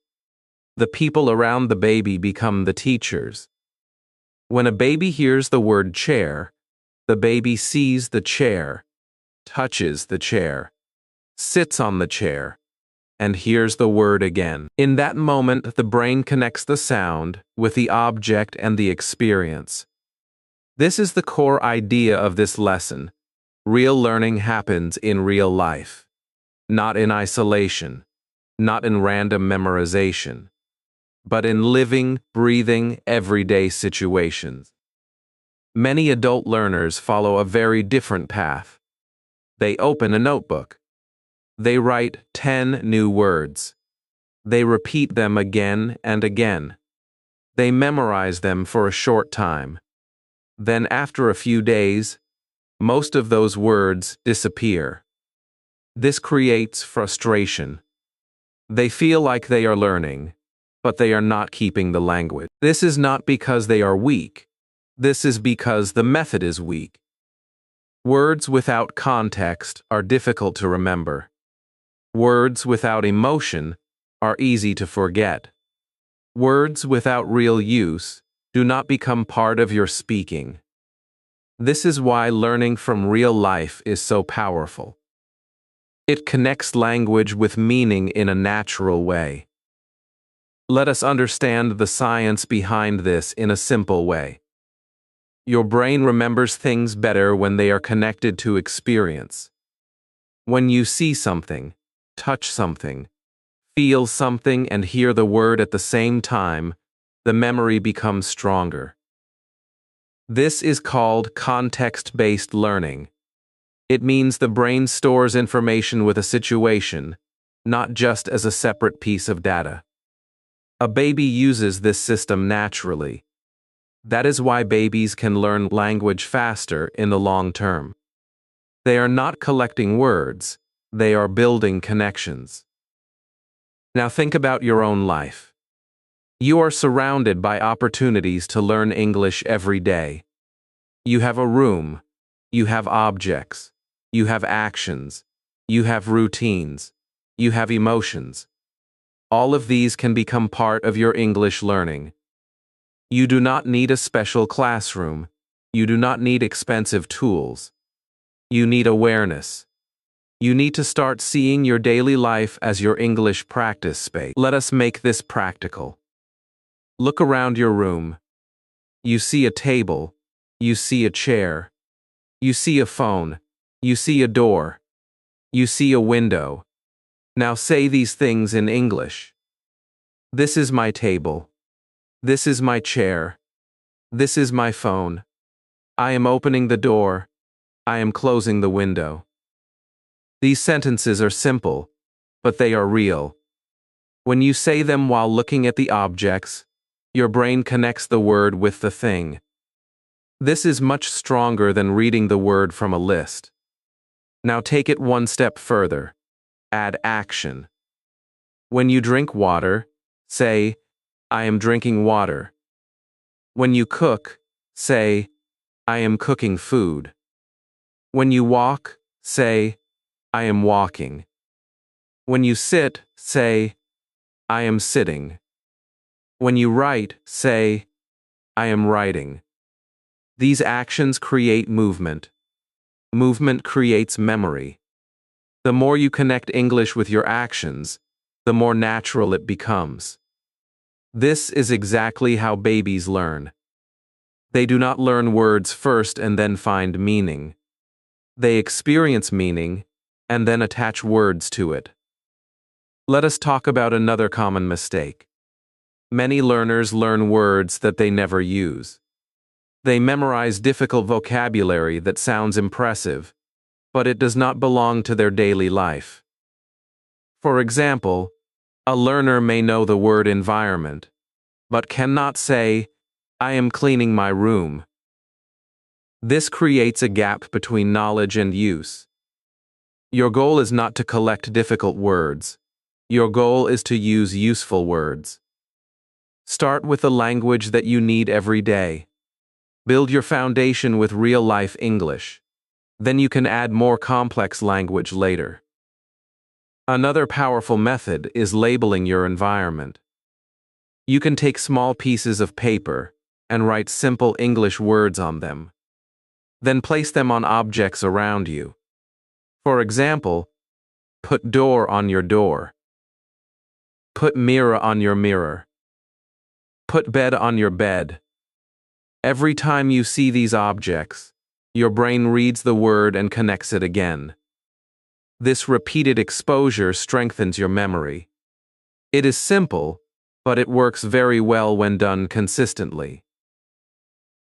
The people around the baby become the teachers. When a baby hears the word chair, the baby sees the chair, touches the chair, sits on the chair, and hears the word again. In that moment, the brain connects the sound with the object and the experience. This is the core idea of this lesson. Real learning happens in real life, not in isolation, not in random memorization, but in living, breathing, everyday situations. Many adult learners follow a very different path. They open a notebook. They write 10 new words. They repeat them again and again. They memorize them for a short time. Then after a few days, most of those words disappear. This creates frustration. They feel like they are learning, but they are not keeping the language. This is not because they are weak. This is because the method is weak. Words without context are difficult to remember. Words without emotion are easy to forget. Words without real use do not become part of your speaking. This is why learning from real life is so powerful. It connects language with meaning in a natural way. Let us understand the science behind this in a simple way. Your brain remembers things better when they are connected to experience. When you see something, touch something, feel something, and hear the word at the same time, the memory becomes stronger. This is called context-based learning. It means the brain stores information with a situation, not just as a separate piece of data. A baby uses this system naturally. That is why babies can learn language faster in the long term. They are not collecting words, they are building connections. Now think about your own life. You are surrounded by opportunities to learn English every day. You have a room, you have objects, you have actions, you have routines, you have emotions. All of these can become part of your English learning. You do not need a special classroom. You do not need expensive tools. You need awareness. You need to start seeing your daily life as your English practice space. Let us make this practical. Look around your room. You see a table. You see a chair. You see a phone. You see a door. You see a window. Now say these things in English. This is my table. This is my chair. This is my phone. I am opening the door. I am closing the window. These sentences are simple, but they are real. When you say them while looking at the objects, your brain connects the word with the thing. This is much stronger than reading the word from a list. Now take it one step further. Add action. When you drink water, say, I am drinking water. When you cook, say, I am cooking food. When you walk, say, I am walking. When you sit, say, I am sitting. When you write, say, I am writing. These actions create movement. Movement creates memory. The more you connect English with your actions, the more natural it becomes. This is exactly how babies learn. They do not learn words first and then find meaning. They experience meaning and then attach words to it. Let us talk about another common mistake. Many learners learn words that they never use. They memorize difficult vocabulary that sounds impressive, but it does not belong to their daily life. For example, a learner may know the word environment, but cannot say, I am cleaning my room. This creates a gap between knowledge and use. Your goal is not to collect difficult words. Your goal is to use useful words. Start with the language that you need every day. Build your foundation with real-life English. Then you can add more complex language later. Another powerful method is labeling your environment. You can take small pieces of paper and write simple English words on them. Then place them on objects around you. For example, put door on your door. Put mirror on your mirror. Put bed on your bed. Every time you see these objects, your brain reads the word and connects it again. This repeated exposure strengthens your memory. It is simple, but it works very well when done consistently.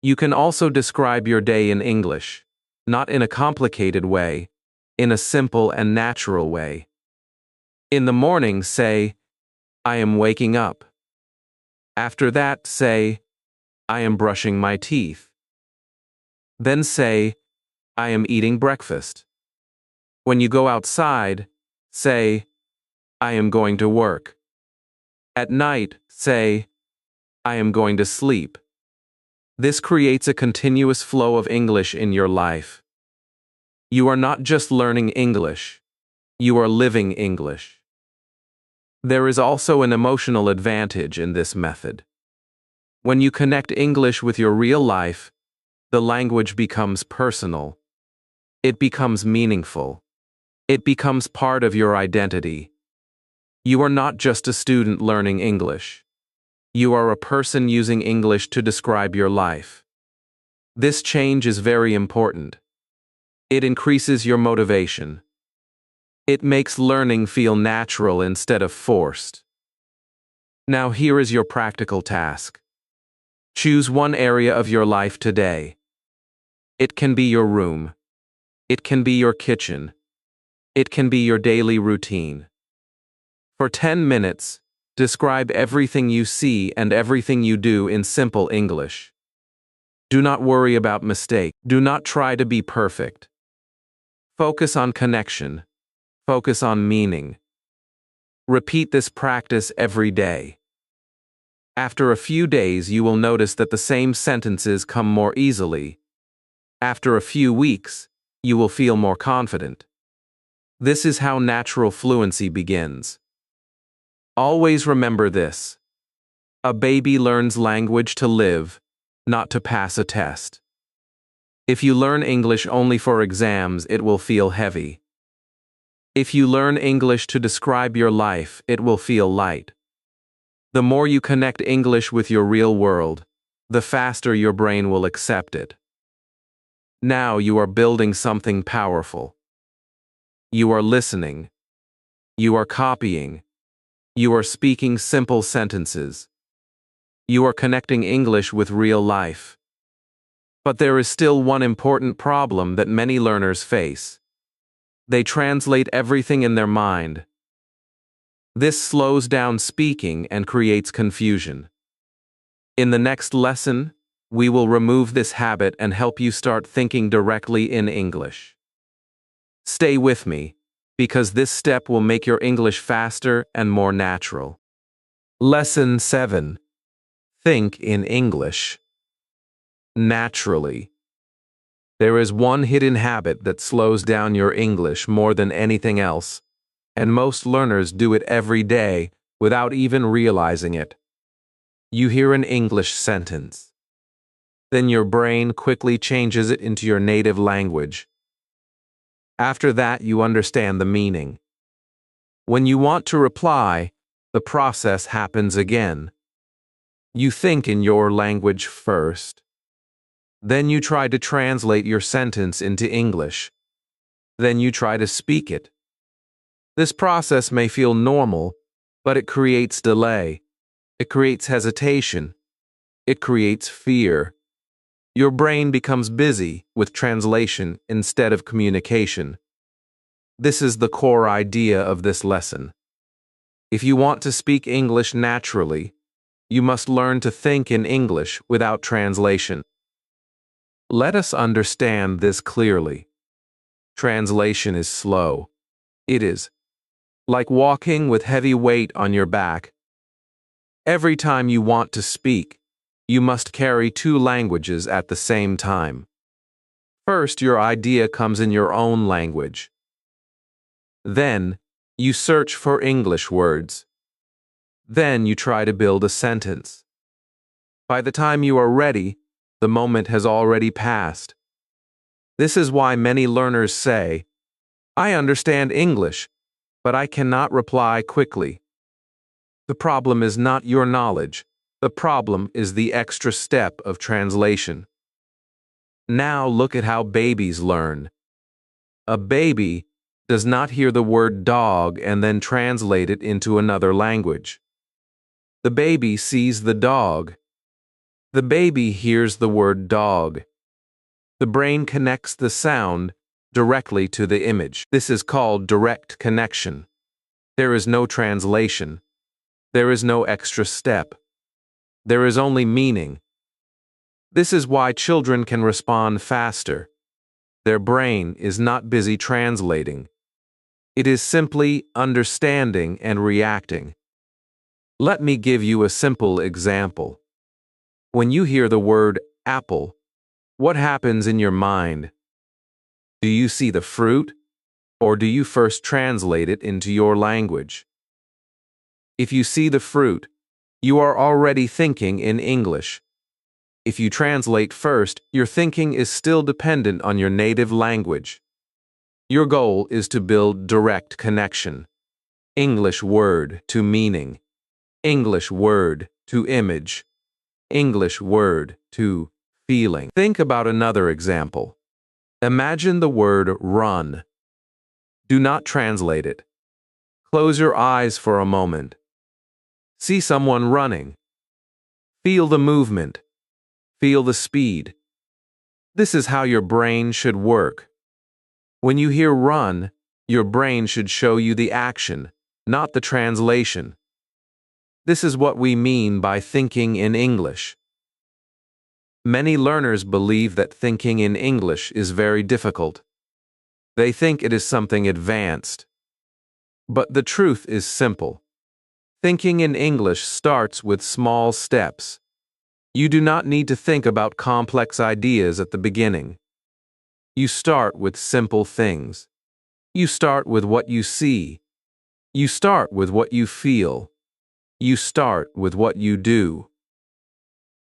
You can also describe your day in English, not in a complicated way, in a simple and natural way. In the morning, say, I am waking up. After that, say, I am brushing my teeth. Then say, I am eating breakfast. When you go outside, say, I am going to work. At night, say, I am going to sleep. This creates a continuous flow of English in your life. You are not just learning English, you are living English. There is also an emotional advantage in this method. When you connect English with your real life, the language becomes personal. It becomes meaningful. It becomes part of your identity. You are not just a student learning English. You are a person using English to describe your life. This change is very important. It increases your motivation. It makes learning feel natural instead of forced. Now here is your practical task. Choose one area of your life today. It can be your room. It can be your kitchen. It can be your daily routine. For 10 minutes, describe everything you see and everything you do in simple English. Do not worry about mistakes. Do not try to be perfect. Focus on connection. Focus on meaning. Repeat this practice every day. After a few days, you will notice that the same sentences come more easily. After a few weeks, you will feel more confident. This is how natural fluency begins. Always remember this. A baby learns language to live, not to pass a test. If you learn English only for exams, it will feel heavy. If you learn English to describe your life, it will feel light. The more you connect English with your real world, the faster your brain will accept it. Now you are building something powerful. You are listening. You are copying. You are speaking simple sentences. You are connecting English with real life. But there is still one important problem that many learners face. They translate everything in their mind. This slows down speaking and creates confusion. In the next lesson, we will remove this habit and help you start thinking directly in English. Stay with me, because this step will make your English faster and more natural. Lesson 7. Think in English. Naturally. There is one hidden habit that slows down your English more than anything else, and most learners do it every day without even realizing it. You hear an English sentence. Then your brain quickly changes it into your native language. After that, you understand the meaning. When you want to reply, the process happens again. You think in your language first. Then you try to translate your sentence into English. Then you try to speak it. This process may feel normal, but it creates delay. It creates hesitation. It creates fear. Your brain becomes busy with translation instead of communication. This is the core idea of this lesson. If you want to speak English naturally, you must learn to think in English without translation. Let us understand this clearly. Translation is slow. It is like walking with heavy weight on your back. Every time you want to speak, you must carry two languages at the same time. First, your idea comes in your own language. Then, you search for English words. Then you try to build a sentence. By the time you are ready, the moment has already passed. This is why many learners say, "I understand English, but I cannot reply quickly." The problem is not your knowledge. The problem is the extra step of translation. Now look at how babies learn. A baby does not hear the word dog and then translate it into another language. The baby sees the dog. The baby hears the word dog. The brain connects the sound directly to the image. This is called direct connection. There is no translation. There is no extra step. There is only meaning. This is why children can respond faster. Their brain is not busy translating. It is simply understanding and reacting. Let me give you a simple example. When you hear the word apple, what happens in your mind? Do you see the fruit, or do you first translate it into your language? If you see the fruit, you are already thinking in English. If you translate first, your thinking is still dependent on your native language. Your goal is to build direct connection. English word to meaning. English word to image. English word to feeling. Think about another example. Imagine the word run. Do not translate it. Close your eyes for a moment. See someone running. Feel the movement. Feel the speed. This is how your brain should work. When you hear run, your brain should show you the action, not the translation. This is what we mean by thinking in English. Many learners believe that thinking in English is very difficult. They think it is something advanced. But the truth is simple. Thinking in English starts with small steps. You do not need to think about complex ideas at the beginning. You start with simple things. You start with what you see. You start with what you feel. You start with what you do.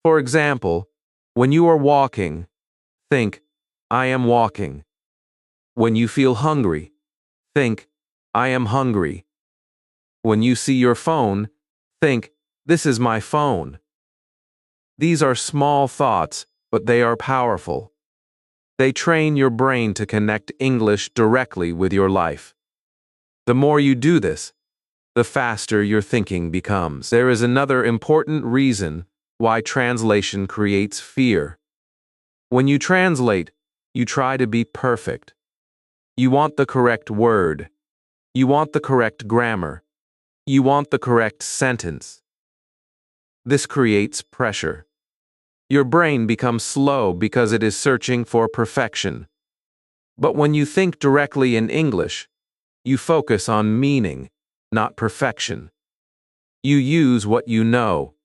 For example, when you are walking, think, I am walking. When you feel hungry, think, I am hungry. When you see your phone, think, this is my phone. These are small thoughts, but they are powerful. They train your brain to connect English directly with your life. The more you do this, the faster your thinking becomes. There is another important reason why translation creates fear. When you translate, you try to be perfect. You want the correct word. You want the correct grammar. You want the correct sentence. This creates pressure. Your brain becomes slow because it is searching for perfection. But when you think directly in English, you focus on meaning, not perfection. You use what you know.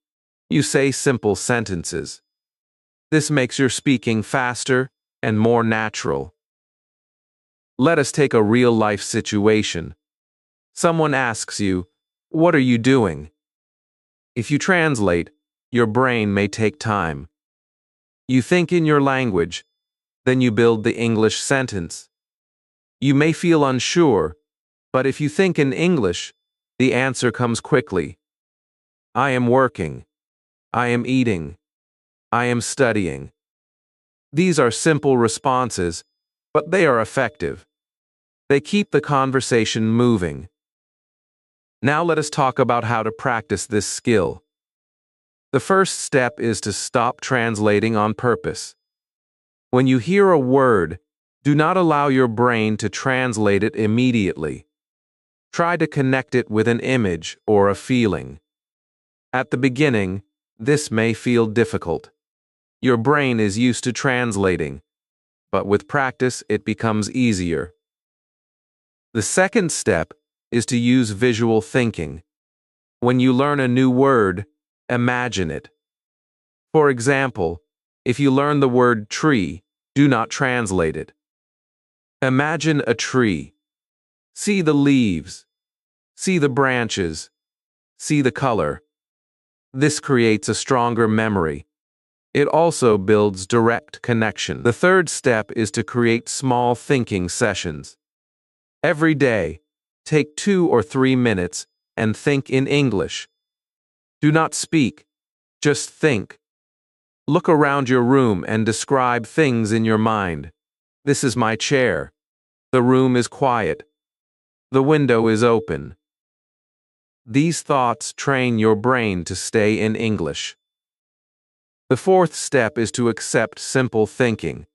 You say simple sentences. This makes your speaking faster and more natural. Let us take a real-life situation. Someone asks you, "What are you doing?" If you translate, your brain may take time. You think in your language, then you build the English sentence. You may feel unsure, but if you think in English, the answer comes quickly. I am working. I am eating. I am studying. These are simple responses, but they are effective. They keep the conversation moving. Now let us talk about how to practice this skill. The first step is to stop translating on purpose. When you hear a word, do not allow your brain to translate it immediately. Try to connect it with an image or a feeling. At the beginning, this may feel difficult. Your brain is used to translating, but with practice it becomes easier. The second step is to use visual thinking. When you learn a new word, imagine it. For example, if you learn the word tree, do not translate it. Imagine a tree. See the leaves. See the branches. See the color. This creates a stronger memory. It also builds direct connection. The third step is to create small thinking sessions. Every day, take 2 or 3 minutes and think in English. Do not speak, just think. Look around your room and describe things in your mind. This is my chair. The room is quiet. The window is open. These thoughts train your brain to stay in English. The fourth step is to accept simple thinking.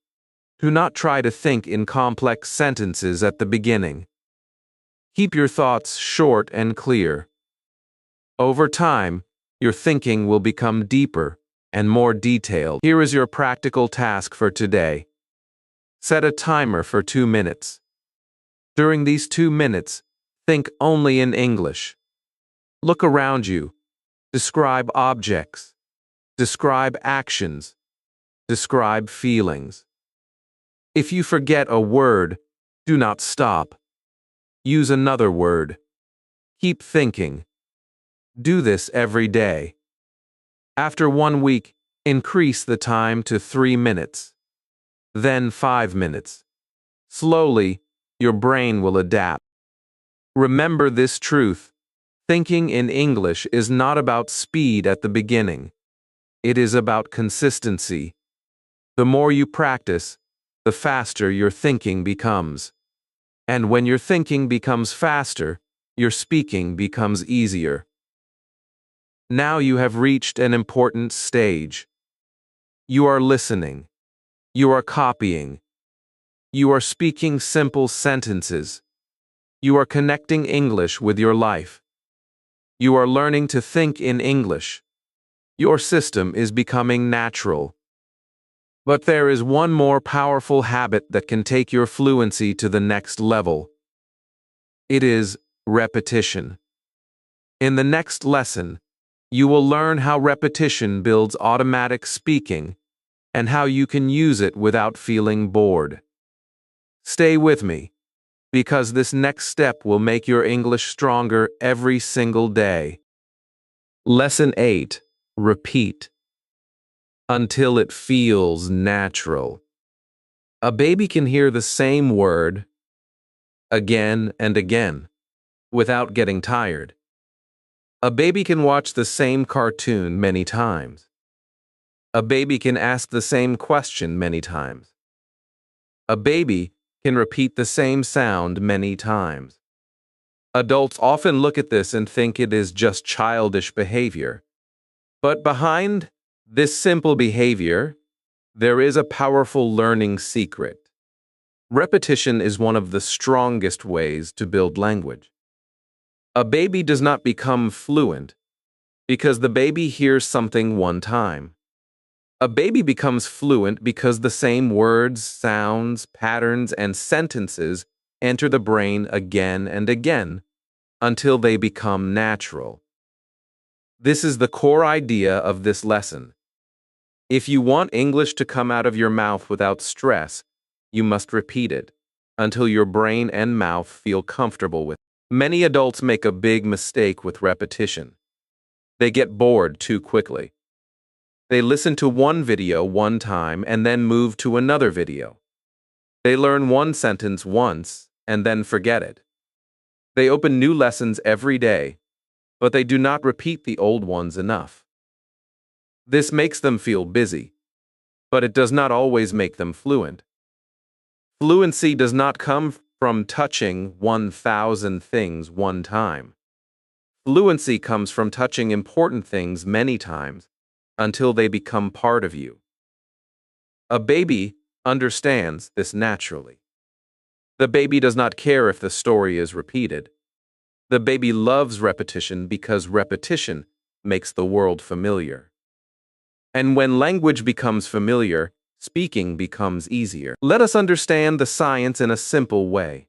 Do not try to think in complex sentences at the beginning. Keep your thoughts short and clear. Over time, your thinking will become deeper and more detailed. Here is your practical task for today. Set a timer for 2 minutes. During these 2 minutes, think only in English. Look around you. Describe objects. Describe actions. Describe feelings. If you forget a word, do not stop. Use another word. Keep thinking. Do this every day. After 1 week, increase the time to 3 minutes. Then 5 minutes. Slowly, your brain will adapt. Remember this truth. Thinking in English is not about speed at the beginning. It is about consistency. The more you practice, the faster your thinking becomes. And when your thinking becomes faster, your speaking becomes easier. Now you have reached an important stage. You are listening. You are copying. You are speaking simple sentences. You are connecting English with your life. You are learning to think in English. Your system is becoming natural. But there is one more powerful habit that can take your fluency to the next level. It is repetition. In the next lesson, you will learn how repetition builds automatic speaking and how you can use it without feeling bored. Stay with me, because this next step will make your English stronger every single day. Lesson 8. Repeat. Until it feels natural. A baby can hear the same word again and again without getting tired. A baby can watch the same cartoon many times. A baby can ask the same question many times. A baby can repeat the same sound many times. Adults often look at this and think it is just childish behavior. But behind this simple behavior, there is a powerful learning secret. Repetition is one of the strongest ways to build language. A baby does not become fluent because the baby hears something one time. A baby becomes fluent because the same words, sounds, patterns, and sentences enter the brain again and again until they become natural. This is the core idea of this lesson. If you want English to come out of your mouth without stress, you must repeat it until your brain and mouth feel comfortable with it. Many adults make a big mistake with repetition. They get bored too quickly. They listen to one video one time and then move to another video. They learn one sentence once and then forget it. They open new lessons every day, but they do not repeat the old ones enough. This makes them feel busy, but it does not always make them fluent. Fluency does not come from touching 1,000 things one time. Fluency comes from touching important things many times until they become part of you. A baby understands this naturally. The baby does not care if the story is repeated. The baby loves repetition because repetition makes the world familiar. And when language becomes familiar, speaking becomes easier. Let us understand the science in a simple way.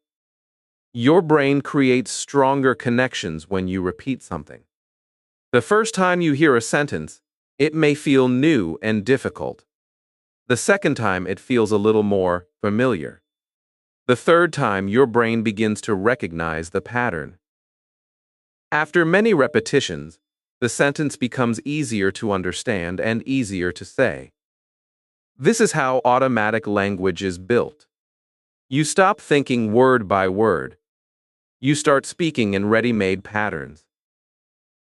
Your brain creates stronger connections when you repeat something. The first time you hear a sentence, it may feel new and difficult. The second time, it feels a little more familiar. The third time, your brain begins to recognize the pattern. After many repetitions, the sentence becomes easier to understand and easier to say. This is how automatic language is built. You stop thinking word by word. You start speaking in ready-made patterns.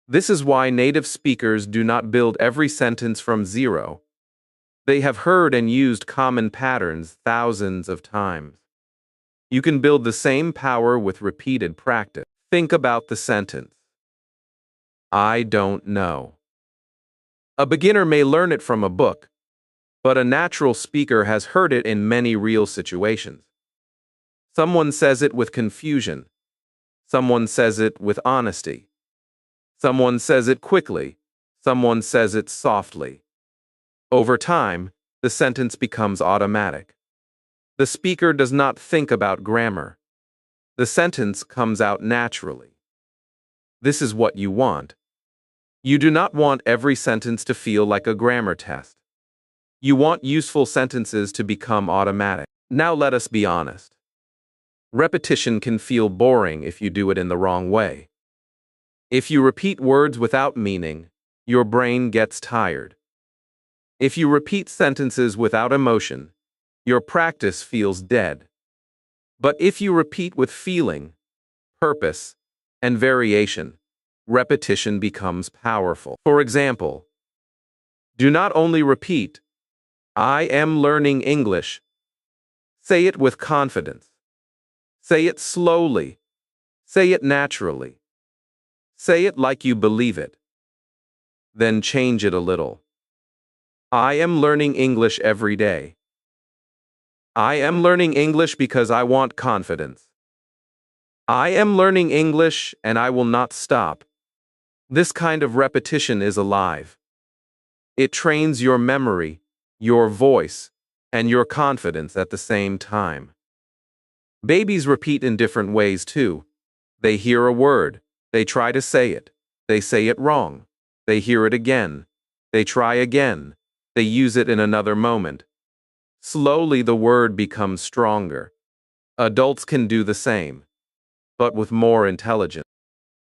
This is why native speakers do not build every sentence from zero. They have heard and used common patterns thousands of times. You can build the same power with repeated practice. Think about the sentence. I don't know. A beginner may learn it from a book, but a natural speaker has heard it in many real situations. Someone says it with confusion. Someone says it with honesty. Someone says it quickly. Someone says it softly. Over time, the sentence becomes automatic. The speaker does not think about grammar. The sentence comes out naturally. This is what you want. You do not want every sentence to feel like a grammar test. You want useful sentences to become automatic. Now let us be honest. Repetition can feel boring if you do it in the wrong way. If you repeat words without meaning, your brain gets tired. If you repeat sentences without emotion, your practice feels dead. But if you repeat with feeling, purpose, and variation, repetition becomes powerful. For example, do not only repeat, I am learning English. Say it with confidence. Say it slowly. Say it naturally. Say it like you believe it. Then change it a little. I am learning English every day. I am learning English because I want confidence. I am learning English and I will not stop. This kind of repetition is alive. It trains your memory, your voice, and your confidence at the same time. Babies repeat in different ways too. They hear a word, they try to say it, they say it wrong, they hear it again, they try again, they use it in another moment. Slowly the word becomes stronger. Adults can do the same, but with more intelligence.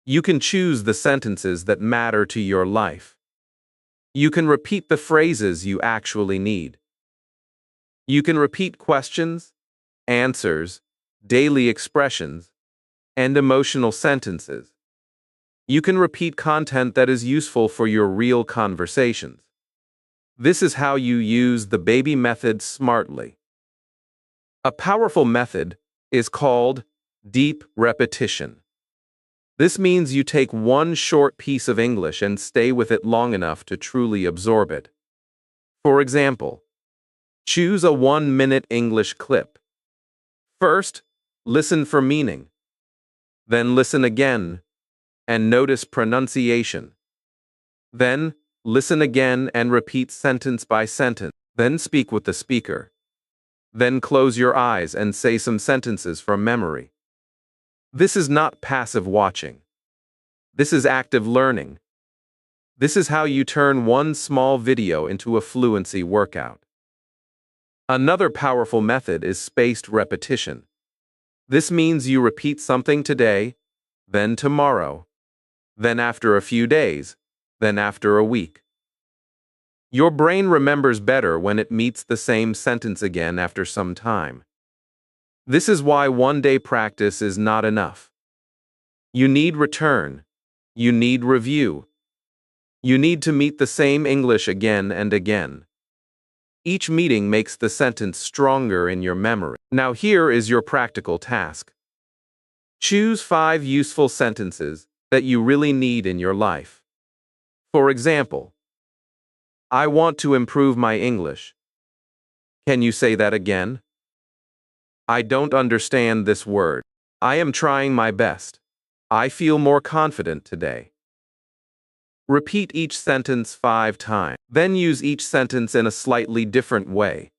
You can choose the sentences that matter to your life. You can repeat the phrases you actually need. You can repeat questions, answers, daily expressions, and emotional sentences. You can repeat content that is useful for your real conversations. This is how you use the baby method smartly. A powerful method is called deep repetition. This means you take one short piece of English and stay with it long enough to truly absorb it. For example, choose a 1-minute English clip. First, listen for meaning. Then listen again and notice pronunciation. Then, listen again and repeat sentence by sentence. Then speak with the speaker. Then close your eyes and say some sentences from memory. This is not passive watching. This is active learning. This is how you turn one small video into a fluency workout. Another powerful method is spaced repetition. This means you repeat something today, then tomorrow, then after a few days, then after a week. Your brain remembers better when it meets the same sentence again after some time. This is why one-day practice is not enough. You need return. You need review. You need to meet the same English again and again. Each meeting makes the sentence stronger in your memory. Now here is your practical task. Choose 5 useful sentences that you really need in your life. For example, I want to improve my English. Can you say that again? I don't understand this word. I am trying my best. I feel more confident today. Repeat each sentence 5 times. Then use each sentence in a slightly different way.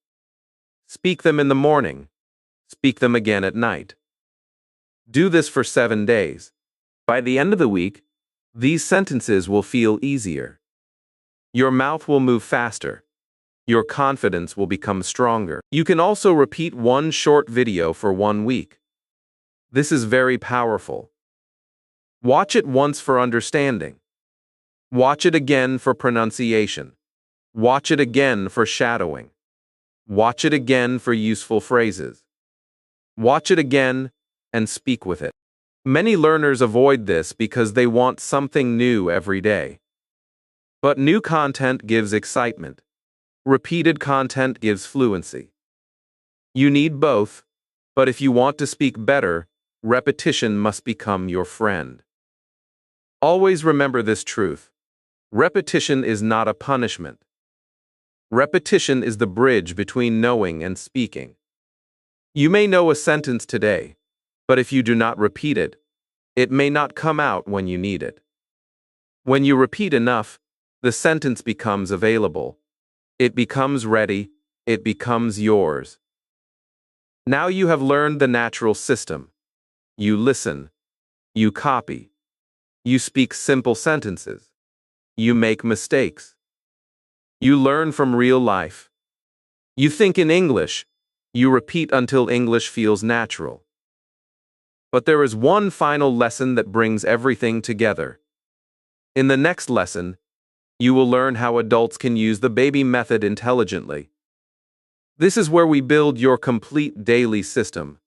Speak them in the morning. Speak them again at night. Do this for 7 days. By the end of the week, these sentences will feel easier. Your mouth will move faster. Your confidence will become stronger. You can also repeat one short video for 1 week. This is very powerful. Watch it once for understanding. Watch it again for pronunciation. Watch it again for shadowing. Watch it again for useful phrases. Watch it again and speak with it. Many learners avoid this because they want something new every day. But new content gives excitement. Repeated content gives fluency. You need both, but if you want to speak better, repetition must become your friend. Always remember this truth. Repetition is not a punishment. Repetition is the bridge between knowing and speaking. You may know a sentence today, but if you do not repeat it, it may not come out when you need it. When you repeat enough, the sentence becomes available. It becomes ready. It becomes yours. Now you have learned the natural system. You listen. You copy. You speak simple sentences. You make mistakes. You learn from real life. You think in English. You repeat until English feels natural. But there is one final lesson that brings everything together. In the next lesson, you will learn how adults can use the baby method intelligently. This is where we build your complete daily system.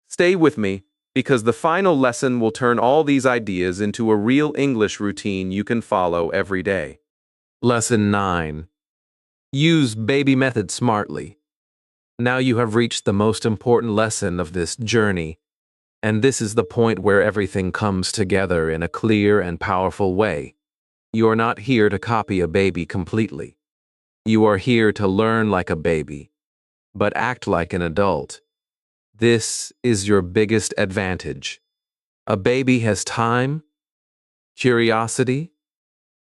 Stay with me, because the final lesson will turn all these ideas into a real English routine you can follow every day. Lesson 9. Use baby method smartly. Now you have reached the most important lesson of this journey, and this is the point where everything comes together in a clear and powerful way. You're not here to copy a baby completely. You are here to learn like a baby, but act like an adult. This is your biggest advantage. A baby has time, curiosity,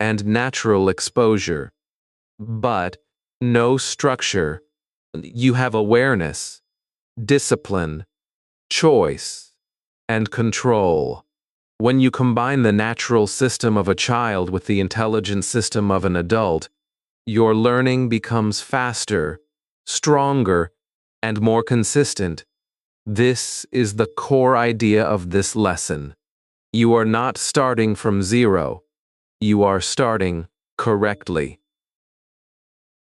and natural exposure, but no structure. You have awareness, discipline, choice, and control. When you combine the natural system of a child with the intelligent system of an adult, your learning becomes faster, stronger, and more consistent. This is the core idea of this lesson. You are not starting from zero. You are starting correctly.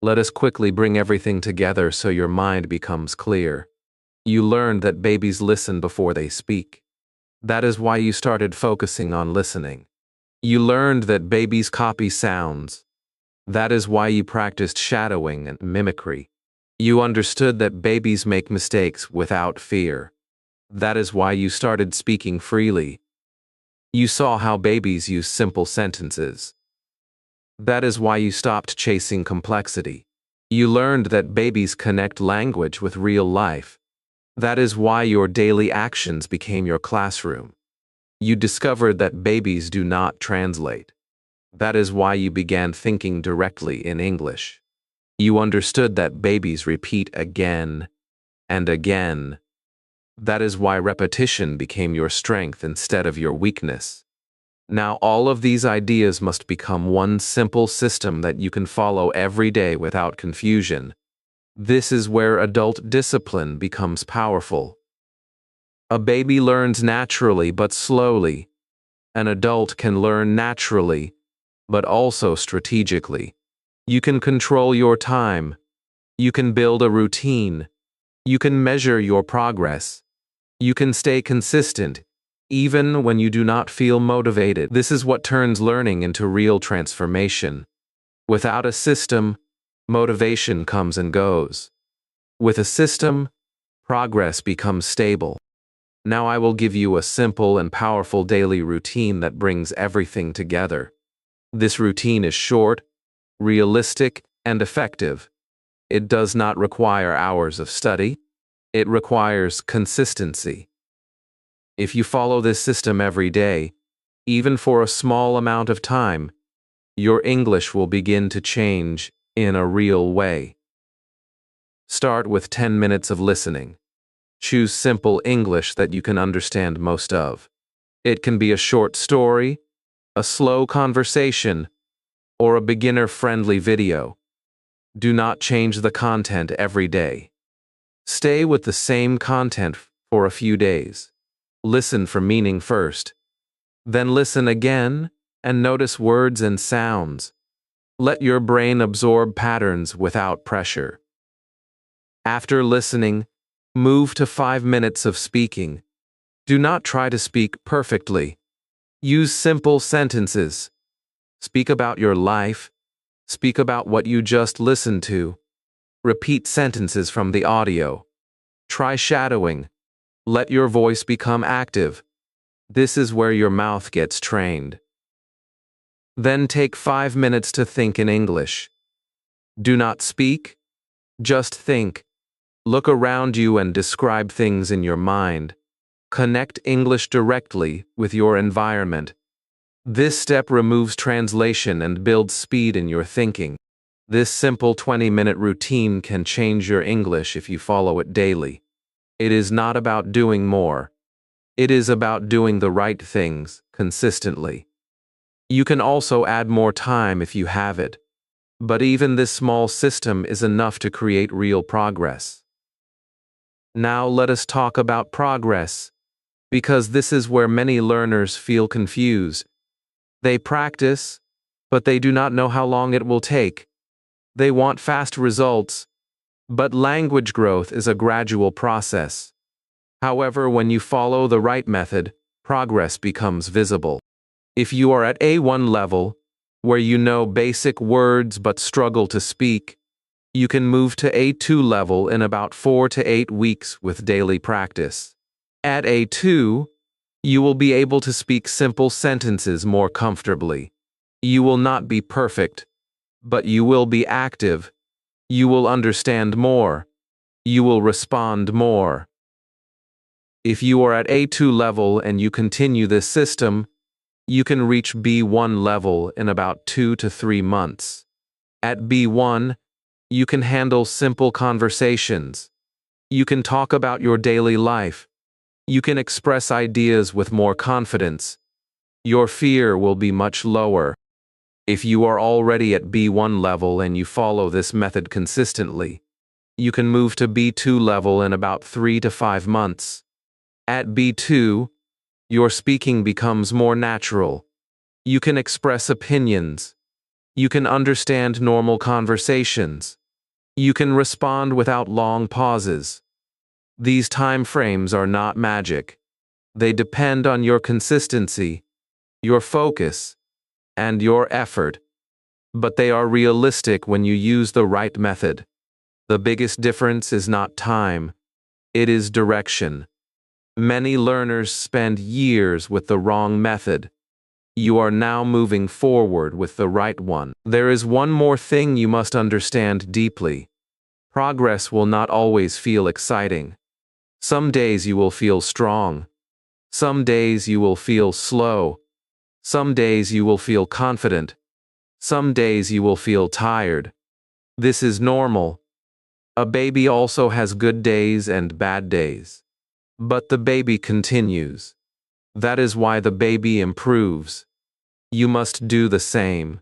Let us quickly bring everything together so your mind becomes clear. You learned that babies listen before they speak. That is why you started focusing on listening. You learned that babies copy sounds. That is why you practiced shadowing and mimicry. You understood that babies make mistakes without fear. That is why you started speaking freely. You saw how babies use simple sentences. That is why you stopped chasing complexity. You learned that babies connect language with real life. That is why your daily actions became your classroom. You discovered that babies do not translate. That is why you began thinking directly in English. You understood that babies repeat again and again. That is why repetition became your strength instead of your weakness. Now all of these ideas must become one simple system that you can follow every day without confusion. This is where adult discipline becomes powerful. A baby learns naturally but slowly. An adult can learn naturally, but also strategically. You can control your time. You can build a routine. You can measure your progress. You can stay consistent, even when you do not feel motivated. This is what turns learning into real transformation. Without a system, motivation comes and goes. With a system, progress becomes stable. Now I will give you a simple and powerful daily routine that brings everything together. This routine is short, realistic, and effective. It does not require hours of study. It requires consistency. If you follow this system every day, even for a small amount of time, your English will begin to change in a real way. Start with 10 minutes of listening. Choose simple English that you can understand most of. It can be a short story, a slow conversation, or a beginner-friendly video. Do not change the content every day. Stay with the same content for a few days. Listen for meaning first. Then listen again and notice words and sounds. Let your brain absorb patterns without pressure. After listening, move to 5 minutes of speaking. Do not try to speak perfectly. Use simple sentences. Speak about your life. Speak about what you just listened to. Repeat sentences from the audio. Try shadowing. Let your voice become active. This is where your mouth gets trained. Then take 5 minutes to think in English. Do not speak, just think. Look around you and describe things in your mind. Connect English directly with your environment. This step removes translation and builds speed in your thinking. This simple 20-minute routine can change your English if you follow it daily. It is not about doing more. It is about doing the right things consistently. You can also add more time if you have it, but even this small system is enough to create real progress. Now let us talk about progress, because this is where many learners feel confused. They practice, but they do not know how long it will take. They want fast results, but language growth is a gradual process. However, when you follow the right method, progress becomes visible. If you are at A1 level, where you know basic words but struggle to speak, you can move to A2 level in about 4 to 8 weeks with daily practice. At A2, you will be able to speak simple sentences more comfortably. You will not be perfect, but you will be active, You will understand more. You will respond more. If you are at A2 level and you continue this system, you can reach B1 level in about 2 to 3 months. At B1, you can handle simple conversations. You can talk about your daily life. You can express ideas with more confidence. Your fear will be much lower. If you are already at B1 level and you follow this method consistently, you can move to B2 level in about 3 to 5 months. At B2, your speaking becomes more natural. You can express opinions. You can understand normal conversations. You can respond without long pauses. These time frames are not magic. They depend on your consistency, your focus, and your effort. But they are realistic when you use the right method. The biggest difference is not time. It is direction. Many learners spend years with the wrong method. You are now moving forward with the right one. There is one more thing you must understand deeply. Progress will not always feel exciting. Some days you will feel strong. Some days you will feel slow. Some days you will feel confident. Some days you will feel tired. This is normal. A baby also has good days and bad days. But the baby continues. That is why the baby improves. You must do the same.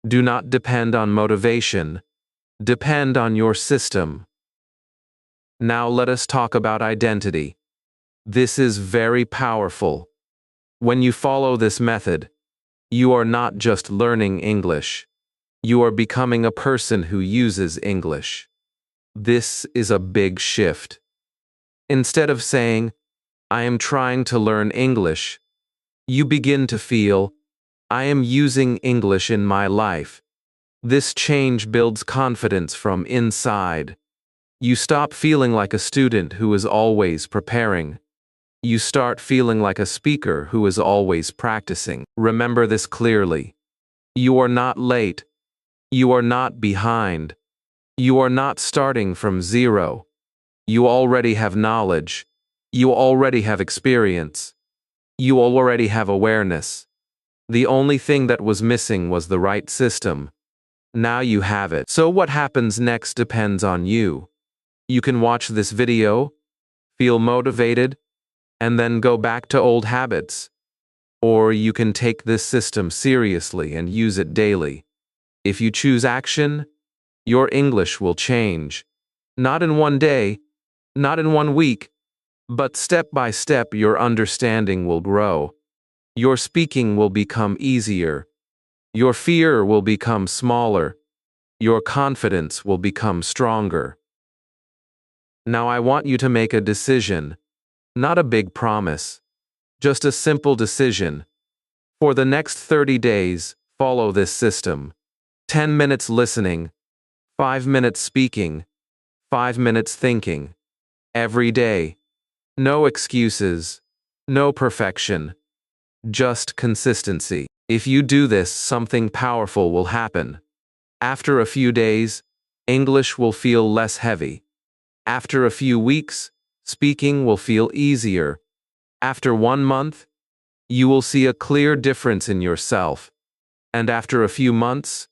Do not depend on motivation. Depend on your system. Now let us talk about identity. This is very powerful. When you follow this method, you are not just learning English. You are becoming a person who uses English. This is a big shift. Instead of saying, I am trying to learn English, you begin to feel, I am using English in my life. This change builds confidence from inside. You stop feeling like a student who is always preparing. You start feeling like a speaker who is always practicing. Remember this clearly. You are not late. You are not behind. You are not starting from zero. You already have knowledge. You already have experience. You already have awareness. The only thing that was missing was the right system. Now you have it. So what happens next depends on you. You can watch this video, feel motivated, and then go back to old habits. Or you can take this system seriously and use it daily. If you choose action, your English will change. Not in one day, not in one week, but step by step your understanding will grow. Your speaking will become easier. Your fear will become smaller. Your confidence will become stronger. Now I want you to make a decision, not a big promise, just a simple decision. For the next 30 days, follow this system. 10 minutes listening, 5 minutes speaking, 5 minutes thinking. Every day. No excuses, no perfection, just consistency. If you do this, something powerful will happen. After a few days, English will feel less heavy. After a few weeks, speaking will feel easier. After 1 month, you will see a clear difference in yourself. And after a few months,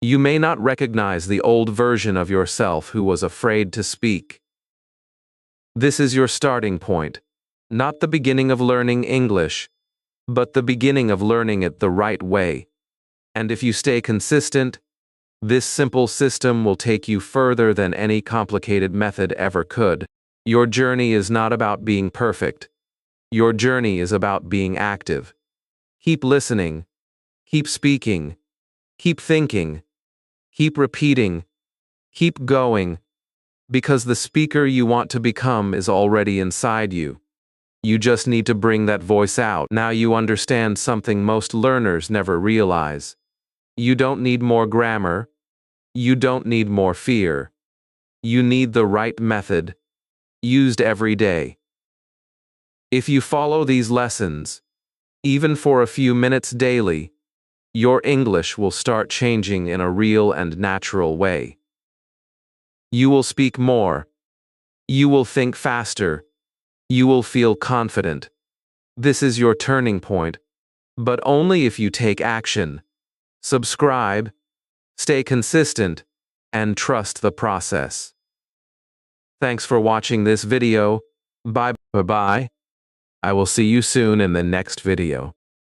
you may not recognize the old version of yourself who was afraid to speak. This is your starting point, not the beginning of learning English, but the beginning of learning it the right way. And if you stay consistent, this simple system will take you further than any complicated method ever could. Your journey is not about being perfect. Your journey is about being active. Keep listening. Keep speaking. Keep thinking. Keep repeating. Keep going. Because the speaker you want to become is already inside you. You just need to bring that voice out. Now you understand something most learners never realize. You don't need more grammar. You don't need more fear. You need the right method, used every day. If you follow these lessons, even for a few minutes daily, your English will start changing in a real and natural way. You will speak more. You will think faster. You will feel confident. This is your turning point, but only if you take action. Subscribe, stay consistent, and trust the process. Thanks for watching this video. Bye-bye. I will see you soon in the next video.